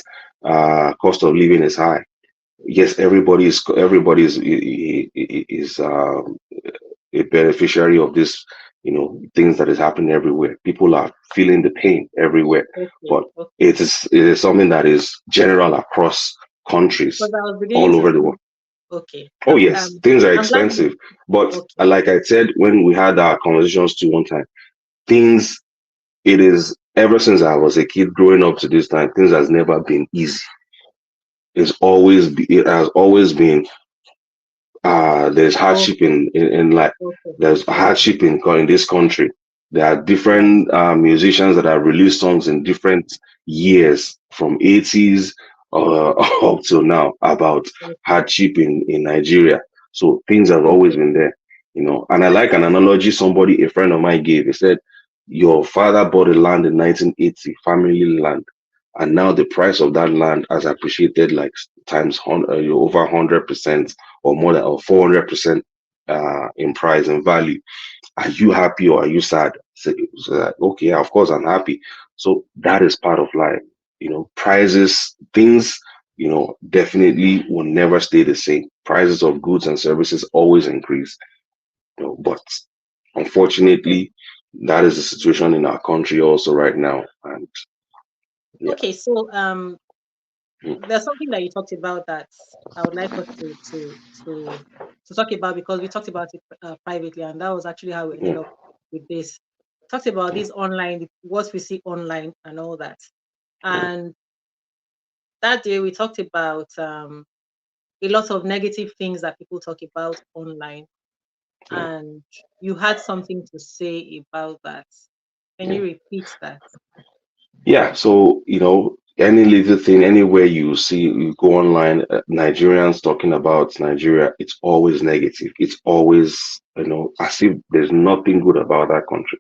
cost of living is high. Yes, everybody is a beneficiary of this, things that is happening everywhere. People are feeling the pain everywhere, Okay, but okay. it is something that is general across countries Because I was beginning all to over the think, world. okay, Oh yes, things are I'm glad expensive, but okay, like I said when we had our conversations too one time, things it is ever since I was a kid growing up to this time, things has never been easy. It has always been there's hardship okay, in life. okay, There's okay. hardship in this country. There are Yeah, different musicians that have released songs in different years from 80s up till now about okay. hardship in Nigeria. So things have always been there, And I like an analogy somebody, a friend of mine gave. He said, your father bought a land in 1980, family land, and now the price of that land has appreciated like times over 100% or more than or 400% in price and value. Are you happy or are you sad? Okay, yeah, of course I'm happy. So that is part of life. Prices, things, definitely will never stay the same. Prices of goods and services always increase. But Okay. unfortunately, that is the situation in our country also right now. And yeah. Okay, so Mm, there's something that you talked about that I would like us to talk about because we talked about it privately, and that was actually how we ended mm, up with this. Talked about mm, this online, what we see online, and all that. mm, And that day we talked about a lot of negative things that people talk about online, mm, and you had something to say about that. Can mm. you repeat that? Yeah, so any little thing, anywhere you see, you go online, Nigerians talking about Nigeria, it's always negative. It's always, as if there's nothing good about that country.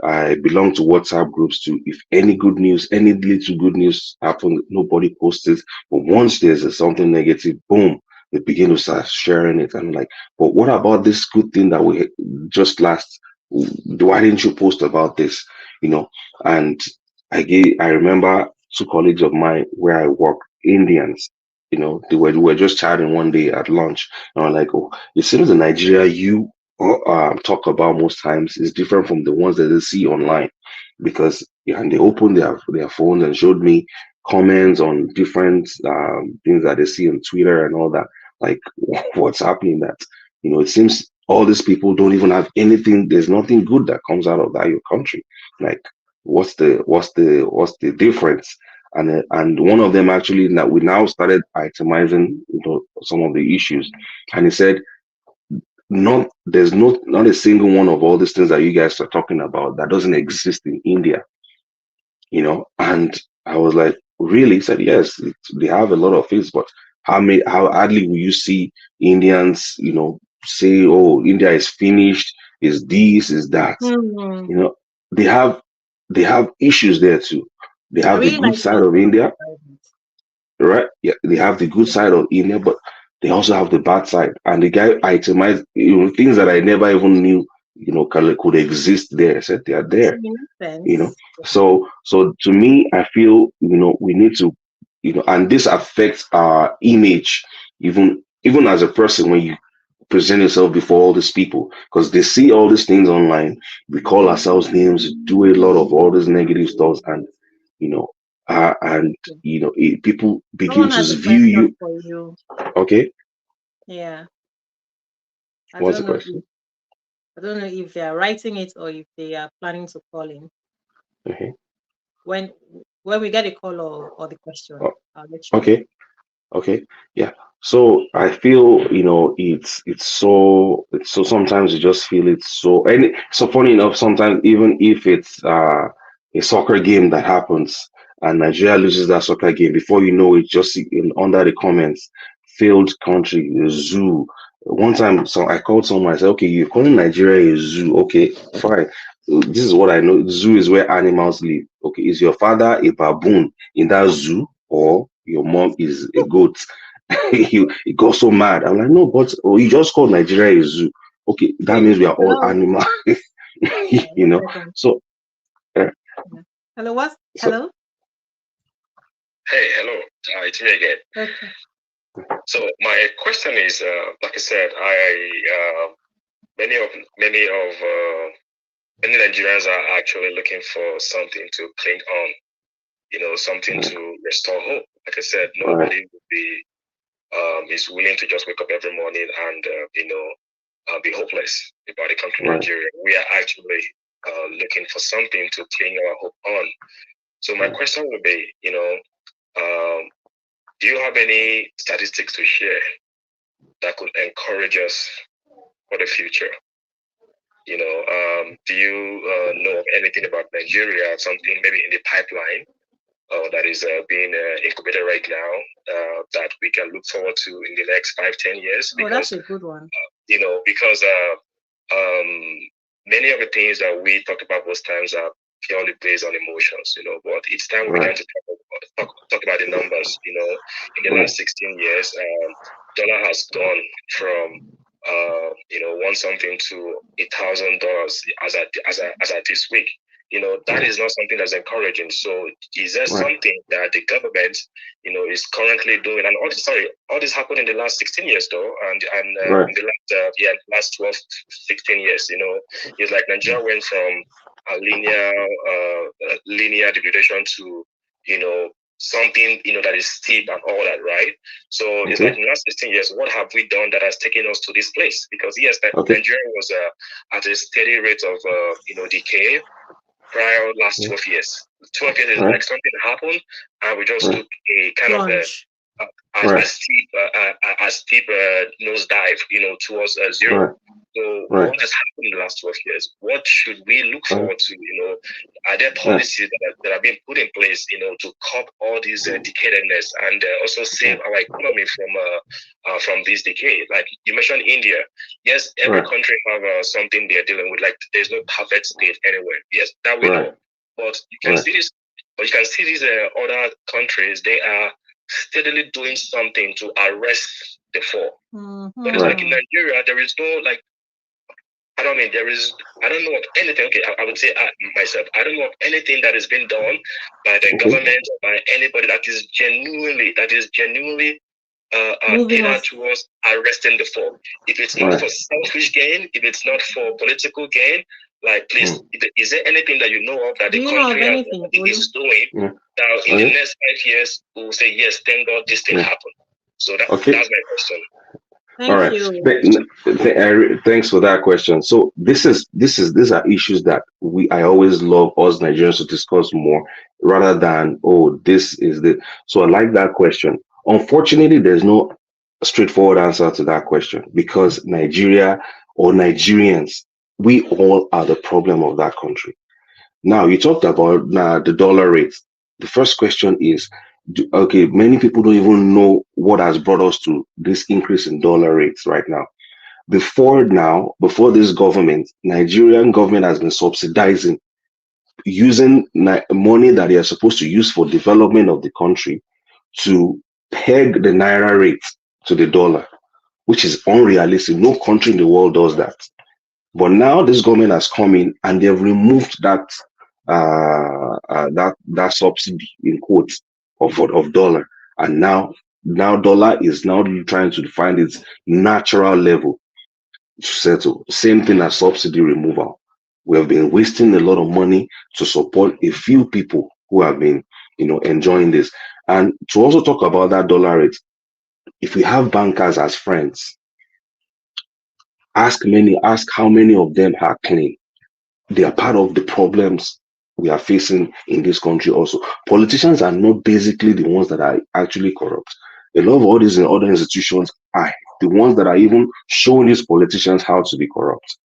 I belong to WhatsApp groups too. If any good news, any little good news happens, nobody posts it. But once there's something negative, boom, they begin to start sharing it. And I'm like, but what about this good thing that we just last? Why didn't you post about this? You know, and I remember two colleagues of mine where I work, Indians. They were just chatting one day at lunch, and I'm like, oh, it seems the Nigeria you talk about most times is different from the ones that they see online, because yeah, and they opened their phones and showed me comments on different things that they see on Twitter and all that. Like, what's happening? That it seems all these people don't even have anything. There's nothing good that comes out of that your country. Like, what's the difference? And one of them actually that we now started itemizing some of the issues, and he said not a single one of all these things that you guys are talking about that doesn't exist in India, and I was like, really? He said, yes, they have a lot of things, but how hardly will you see Indians, say, oh, India is finished, is this, is that. Hmm. you know they have they have issues there too. They I have the really good like how side you of talked India, about it. right? Yeah, they have the good side of India, but they also have the bad side. And the guy itemized, things that I never even knew, could exist there. I said they are there, In a you know. sense, So to me, I feel, we need to, and this affects our image, even as a person when you present yourself before all these people, because they see all these things online. We call ourselves names, do a lot of all these negative stuff, and you know, and okay. people begin Someone to has a view question you. for you. Okay, Yeah, I what's the don't know question? if they are writing it or if they are planning to call in. Okay, When when we get a call or the question, oh, I'll let you know. okay. Okay, yeah. So I feel, it's so sometimes you just feel it's so funny enough, sometimes even if it's a soccer game that happens and Nigeria loses that soccer game, before you know it, just see under the comments, failed country, the zoo, One time, so I called someone. I said, "Okay, you're calling Nigeria a zoo. Okay, fine. This is what I know. Zoo is where animals live. Okay, is your father a baboon in that zoo, or your mom is a goat?" He got so mad. I'm like, "No, but you just called Nigeria a zoo. Okay, that Wait, means we are all hello? animals, you One know." second. So, uh, Yeah. Hello, what? so Hello? Hey, hello. It's me again. Okay. So my question is, like I said, many of many of many Nigerians are actually looking for something to cling on, something to restore hope. Like I said, right, nobody would be is willing to just wake up every morning and be hopeless about the country right. Nigeria. We are actually looking for something to cling our hope on. So my question would be, um, do you have any statistics to share that could encourage us for the future? Do you know of anything about Nigeria, something maybe in the pipeline that is being incubated right now that we can look forward to in the next 5, 10 years? Oh, that's Because, a good one. because many of the things that we talk about most times are purely based on emotions, but each time we begin Right, to talk about the numbers, in the right, last 16 years, dollar has gone from one something to $1,000 as at this week. That right, is not something that's encouraging. So, is there right, something that the government, is currently doing? And all this happened in the last 16 years, though, and right, in the last 12, 16 years. It's like Nigeria went from a linear degradation to something that is steep and all that, right? So it's like okay, in the last 16 years, what have we done that has taken us to this place? Because yes, okay, Nigeria was at a steady rate of decay prior last yeah, 12 years. 12 years is right, like something happened, and we just right, took a kind of Plunge. a right, steep nosedive, towards zero. right, So right, what has happened in the last 12 years? What should we look right, forward to? Are there right, policies that have been put in place, to curb all these decadedness and also save our economy from this decay? Like you mentioned, India. Yes, every right, country have something they're dealing with. Like there's no perfect state anywhere. Yes, that we right, know. But you can right, see this. But you can see these other countries. They are steadily doing something to arrest the fall. But it's right, like in Mm-hmm. Nigeria, there is no like I don't know of anything. Okay, I would say myself, I don't know of anything that has been done by the okay, government or by anybody that is genuinely Moving tailored us. towards arresting the fall. If it's not right, for selfish gain, if it's not for political gain, like please, mm, is there anything that you know of that Do the you know of country anything, Olu? is doing yeah, that in the okay, next 5 years we will say yes, thank God this thing yeah, happened. So okay. that's my question. All Thank right. you. Thanks for that question. So these are issues that I always love us Nigerians to discuss more rather than, oh, this is the. So I like that question. Unfortunately, there's no straightforward answer to that question because Nigeria or Nigerians, we all are the problem of that country. Now, you talked about the dollar rate. The first question is, okay, many people don't even know what has brought us to this increase in dollar rates right now. Before this government, Nigerian government has been subsidizing, using money that they are supposed to use for development of the country to peg the naira rate to the dollar, which is unrealistic. No country in the world does that. But now this government has come in and they've removed that subsidy in quotes of dollar, and now dollar is now trying to find its natural level to settle. Same thing as subsidy removal. We have been wasting a lot of money to support a few people who have been enjoying this. And to also talk about that dollar rate, if we have bankers as friends, ask how many of them are clean. They are part of the problems we are facing in this country also. Politicians are not basically the ones that are actually corrupt. A lot of all these other institutions are the ones that are even showing these politicians how to be corrupt.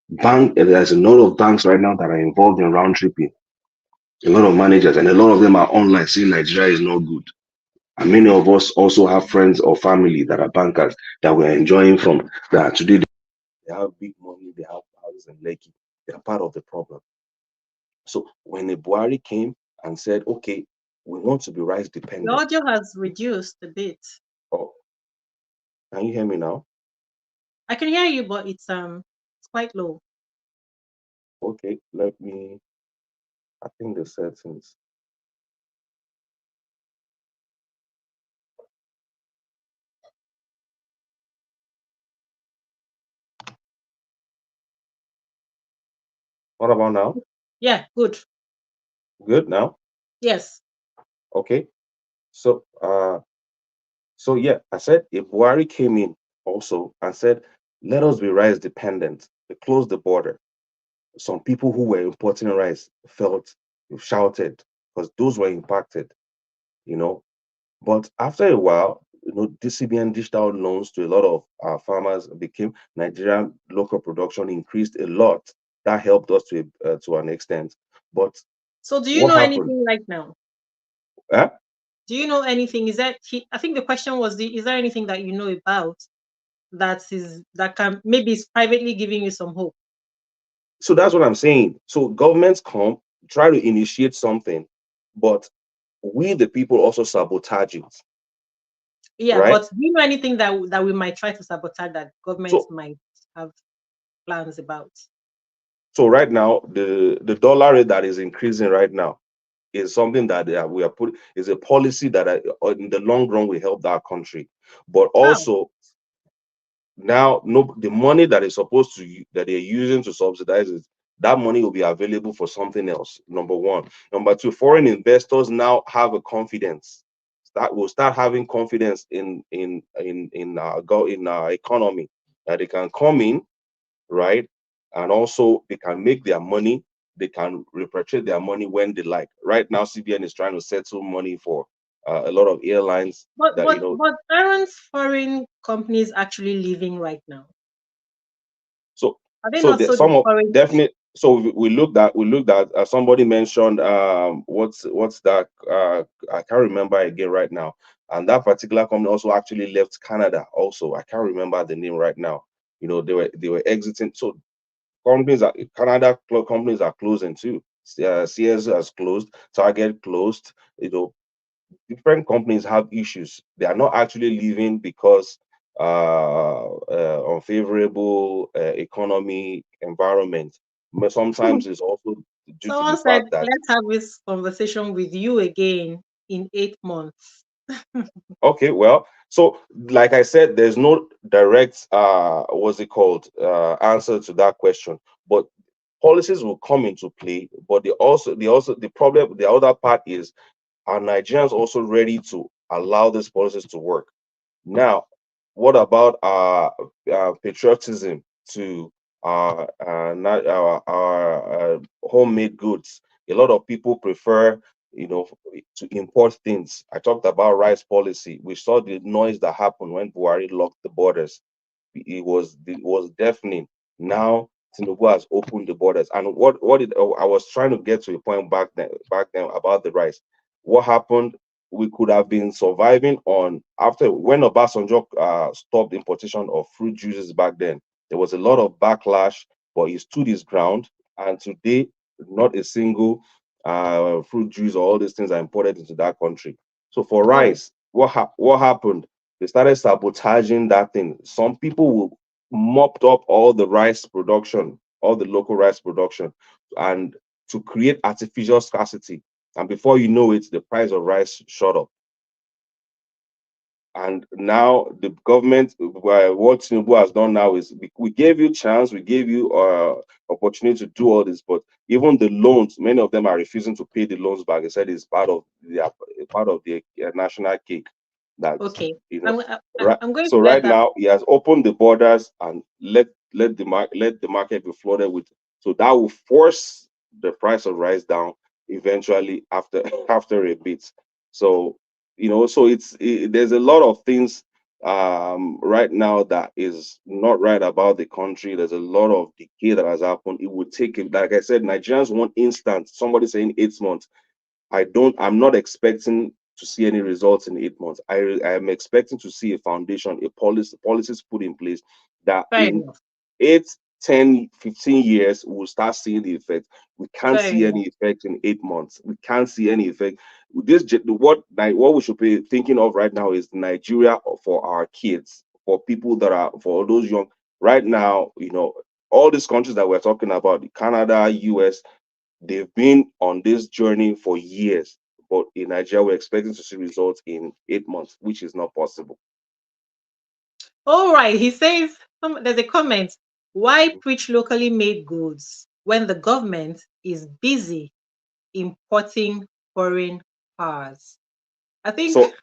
There's a lot of banks right now that are involved in round tripping. A lot of managers and a lot of them are online saying Nigeria is not good. And many of us also have friends or family that are bankers that we're enjoying from, that today they have big money, they have houses in Lekki. They are part of the problem. So when the Buhari came and said, okay, we want to be rice The dependent. audio has reduced a bit. Oh, can you hear me now? I can hear you, but it's quite low. Okay, let me, I think the settings. What about now? Yeah, good. Good now? Yes. Okay. So so yeah, I said if Buhari came in also and said, let us be rice dependent, they closed the border. Some people who were importing rice felt shouted because those were impacted, you know. But after a while, DCBN dished out loans to a lot of farmers, became Nigerian local production increased a lot. That helped us to an extent. But So do you what know happened? anything right now? Eh? Do you know anything? I think the question was, is there anything that you know about that can maybe is privately giving you some hope? So that's what I'm saying. So governments come, try to initiate something, but we the people also sabotage it, Yeah, right? but do you know anything that we might try to sabotage that governments So might have plans about? so right now the dollar rate that is increasing right now is something that we are put is a policy that in the long run will help that country, but How? also now no the money that is supposed to that they're using to subsidize it, that money will be available for something else. Number one. Number two, foreign investors now have a confidence that will start having confidence in our economy, that they can come in, right? And also they can make their money, they can repatriate their money when they like. Right now, CBN is trying to settle money for a lot of airlines But that, but but aren't foreign companies actually living right now? so Are they so not there, so some of discouraged? definite. So we looked at somebody mentioned what's that I can't remember again right now, and that particular company also actually left Canada also. I can't remember the name right now. They were exiting. So companies are closing too. Sears has closed, Target closed. Different companies have issues. They are not actually leaving because unfavorable economy environment. But sometimes it's also due to the Someone said, fact that, let's have this conversation with you again in 8 months. okay, well, so like I said, there's no direct what's it called answer to that question, but policies will come into play. But the problem, the other part is, are Nigerians also ready to allow these policies to work? Now, what about our patriotism to our homemade goods? A lot of people prefer, to import things. I talked about rice policy. We saw the noise that happened when Buhari locked the borders. It was deafening. Now Tinubu has opened the borders, and I was trying to get to a point back then about the rice. What happened? We could have been surviving on after when Obasanjo stopped importation of fruit juices back then. There was a lot of backlash, but he stood his ground, and today not a single fruit juice or all these things are imported into that country. So for Oh, rice, what happened? They started sabotaging that thing. Some people will mopped up all the rice production, all the local rice production, and to create artificial scarcity. And before you know it, the price of rice shot up. And now the government, what Tinubu has done now is we gave you chance, we gave you opportunity to do all this, but even the loans, many of them are refusing to pay the loans back. They said it's part of the national cake. That okay. you know, I'm right. I'm going So to let right that. now he has opened the borders and let the market be flooded with. So that will force the price of rice down eventually after after a bit. So so there's a lot of things right now that is not right about the country. There's a lot of decay that has happened. It would take, like I said, Nigerians want instant. Somebody saying 8 months. I'm not expecting to see any results in 8 months. I am expecting to see a foundation, a policies put in place that Fair in enough. 8, 10, 15 years we'll start seeing the effect. We can't Fair see enough. any effect in 8 months. We can't see any effect. What we should be thinking of right now is Nigeria for our kids, for people that are for those young. Right now, all these countries that we're talking about, Canada, US, they've been on this journey for years. But in Nigeria, we're expecting to see results in 8 months, which is not possible. All right. He says there's a comment. Why preach locally made goods when the government is busy importing foreign cars? I think. So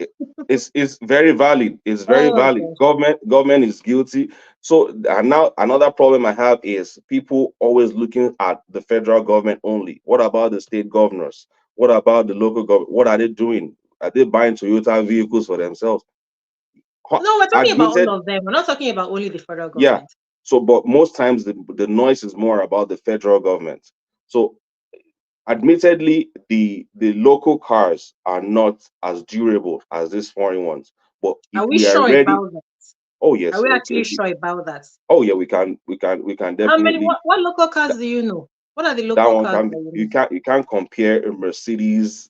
it's very valid. It's very Oh valid. gosh. Government is guilty. So and now another problem I have is people always looking at the federal government only. What about the state governors? What about the local government? What are they doing? Are they buying Toyota vehicles for themselves? No, we're talking about all Admitted, of them. We're not talking about only the federal yeah. government. So, but most times the noise is more about the federal government. So admittedly, the local cars are not as durable as these foreign ones. But if Are we we are sure ready, about that? oh Are yes, we actually sure about that? oh yeah, we can How many? definitely What local cars do you know? What are the that local one cars can that be, you know? you can't compare a Mercedes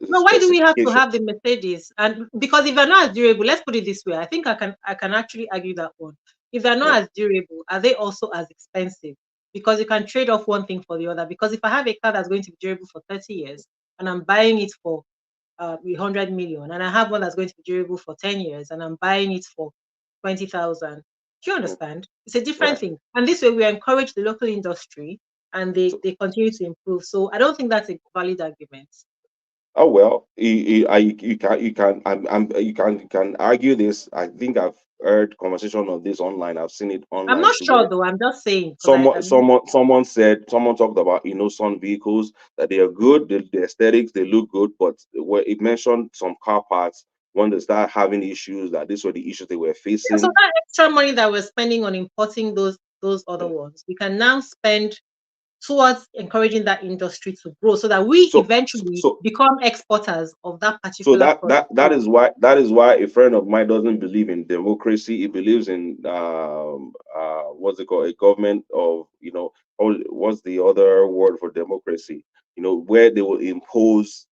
No, why do we have to specification. have the Mercedes? And because if they're not as durable, let's put it this way. I think I can actually argue that one. If they're Yeah. not as durable, are they also as expensive? Because you can trade off one thing for the other. Because if I have a car that's going to be durable for 30 years and I'm buying it for 100 million, and I have one that's going to be durable for 10 years and I'm buying it for 20,000, do you Mm, understand? It's a different right. thing. And this way we encourage the local industry and they, So they continue to improve. So I don't think that's a valid argument. oh well, you can argue this. I think I've heard conversation of this online. I've seen it I'm online not too, sure where though. I'm just saying because I, someone I'm not, someone someone talked about some vehicles that they are good, the aesthetics they look good, but where it mentioned some car parts when they start having issues, that these were the issues they were yeah, so facing. that extra money that we're spending on importing those other Mm. ones, we can now spend towards encouraging that industry to grow so that we so eventually so become exporters of that so particular that product. that that is why a friend of mine doesn't believe in democracy. He believes in what's it called, a government of what's the other word for democracy, where they will impose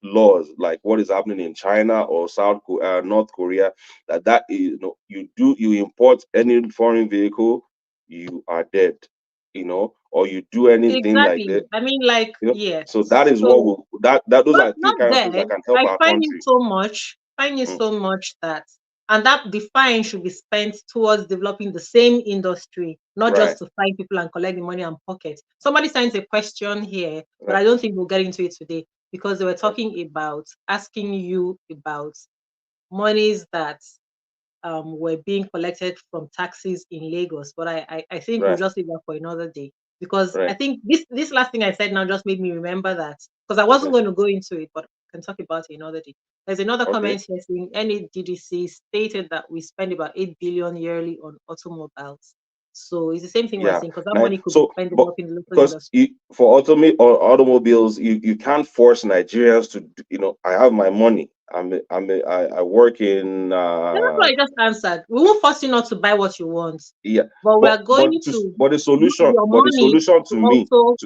laws like what is happening in China or North Korea, that you import any foreign vehicle, you are dead, or you do anything like Exactly. that, I mean, like, so yes. that is what So will that those not are the not kind of things that dead. can help I our find it country. so much, find it Mm, so much that and that the fine should be spent towards developing the same industry, not right, just to find people and collect the money and pocket. Somebody sent a question here, but right, I don't think we'll get into it today because they were right. talking about asking you about monies that were being collected from taxis in Lagos. But I think we'll Right, just leave that for another day because I right. think this last thing I said now just made me remember that because I wasn't Yeah. going to go into it, but I can talk about it another day. There's another Okay. comment here saying NADDC stated that we spend about 8 billion yearly on automobiles. So it's the same thing we're Yeah. saying because that Now, money could be so, spent but developing the local because industry. for automobiles, you can't force Nigerians to. I have my money. I work in. And that's what I just answered. We won't force you not to buy what you want, Yeah. but we But are going to but the use solution your money to to me, also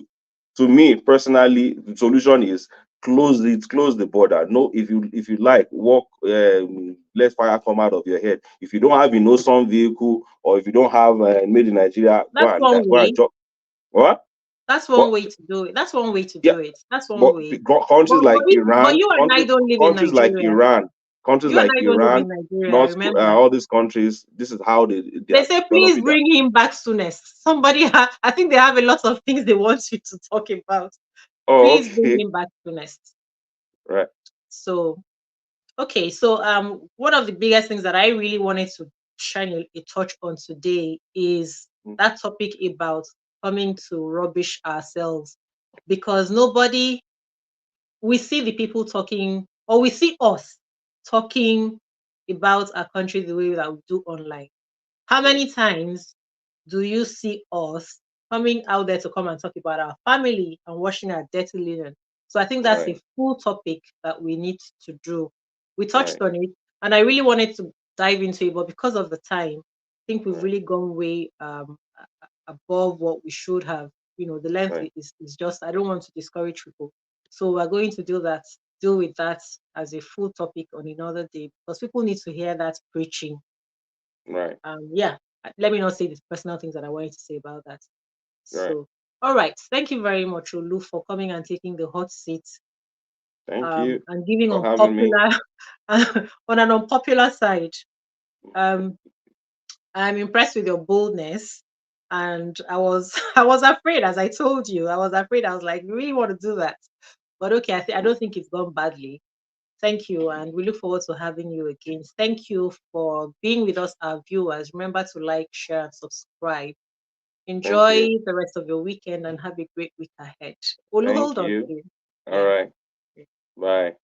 to me personally, the solution is close the border. No, if you like, walk, let fire come out of your head. If you don't have some vehicle, or if you don't have made in Nigeria, that's one go and way. drop. What? That's one But way to do it. That's one way to yeah, do it. That's one but way. countries But like but Iran, you and I don't live in countries like Nigeria. Iran, You and I don't live in Nigeria. I remember. All these countries, this is how they They are say, please developing that. bring him back soonest. I think they have a lot of things they want you to talk about. Oh, Please bring okay, him back soonest. right. So, okay. So, one of the biggest things that I really wanted to shine a touch on today is Mm, that topic about coming to rubbish ourselves because nobody we see the people talking, or we see us talking about our country the way that we do online. How mm, many times do you see us coming out there to come and talk about our family and washing our dirty linen? So I think that's a Right. full topic that we need to do. We touched Right. on it, and I really wanted to dive into it, but because of the time, I think we've Right. really gone way above what we should have. The length Right. is just, I don't want to discourage people. So we're going to deal with that as a full topic on another day, because people need to hear that preaching. Right. Yeah, let me not say the personal things that I wanted to say about that. Right. So, all right, thank you very much, Olu, for coming and taking the hot seat, Thank you and giving for having me. unpopular on an unpopular side. Um, I'm impressed with your boldness, and I was I was afraid, as I told you, I was afraid. I was like, you really want to do that, but okay, I don't think it's gone badly. Thank you, and we look forward to having you again. Thank you for being with us, our viewers. Remember to like, share, and subscribe. Thank Enjoy you. the rest of your weekend and have a great week ahead. Olu, Thank hold on, you. please. All Yeah. right. Bye.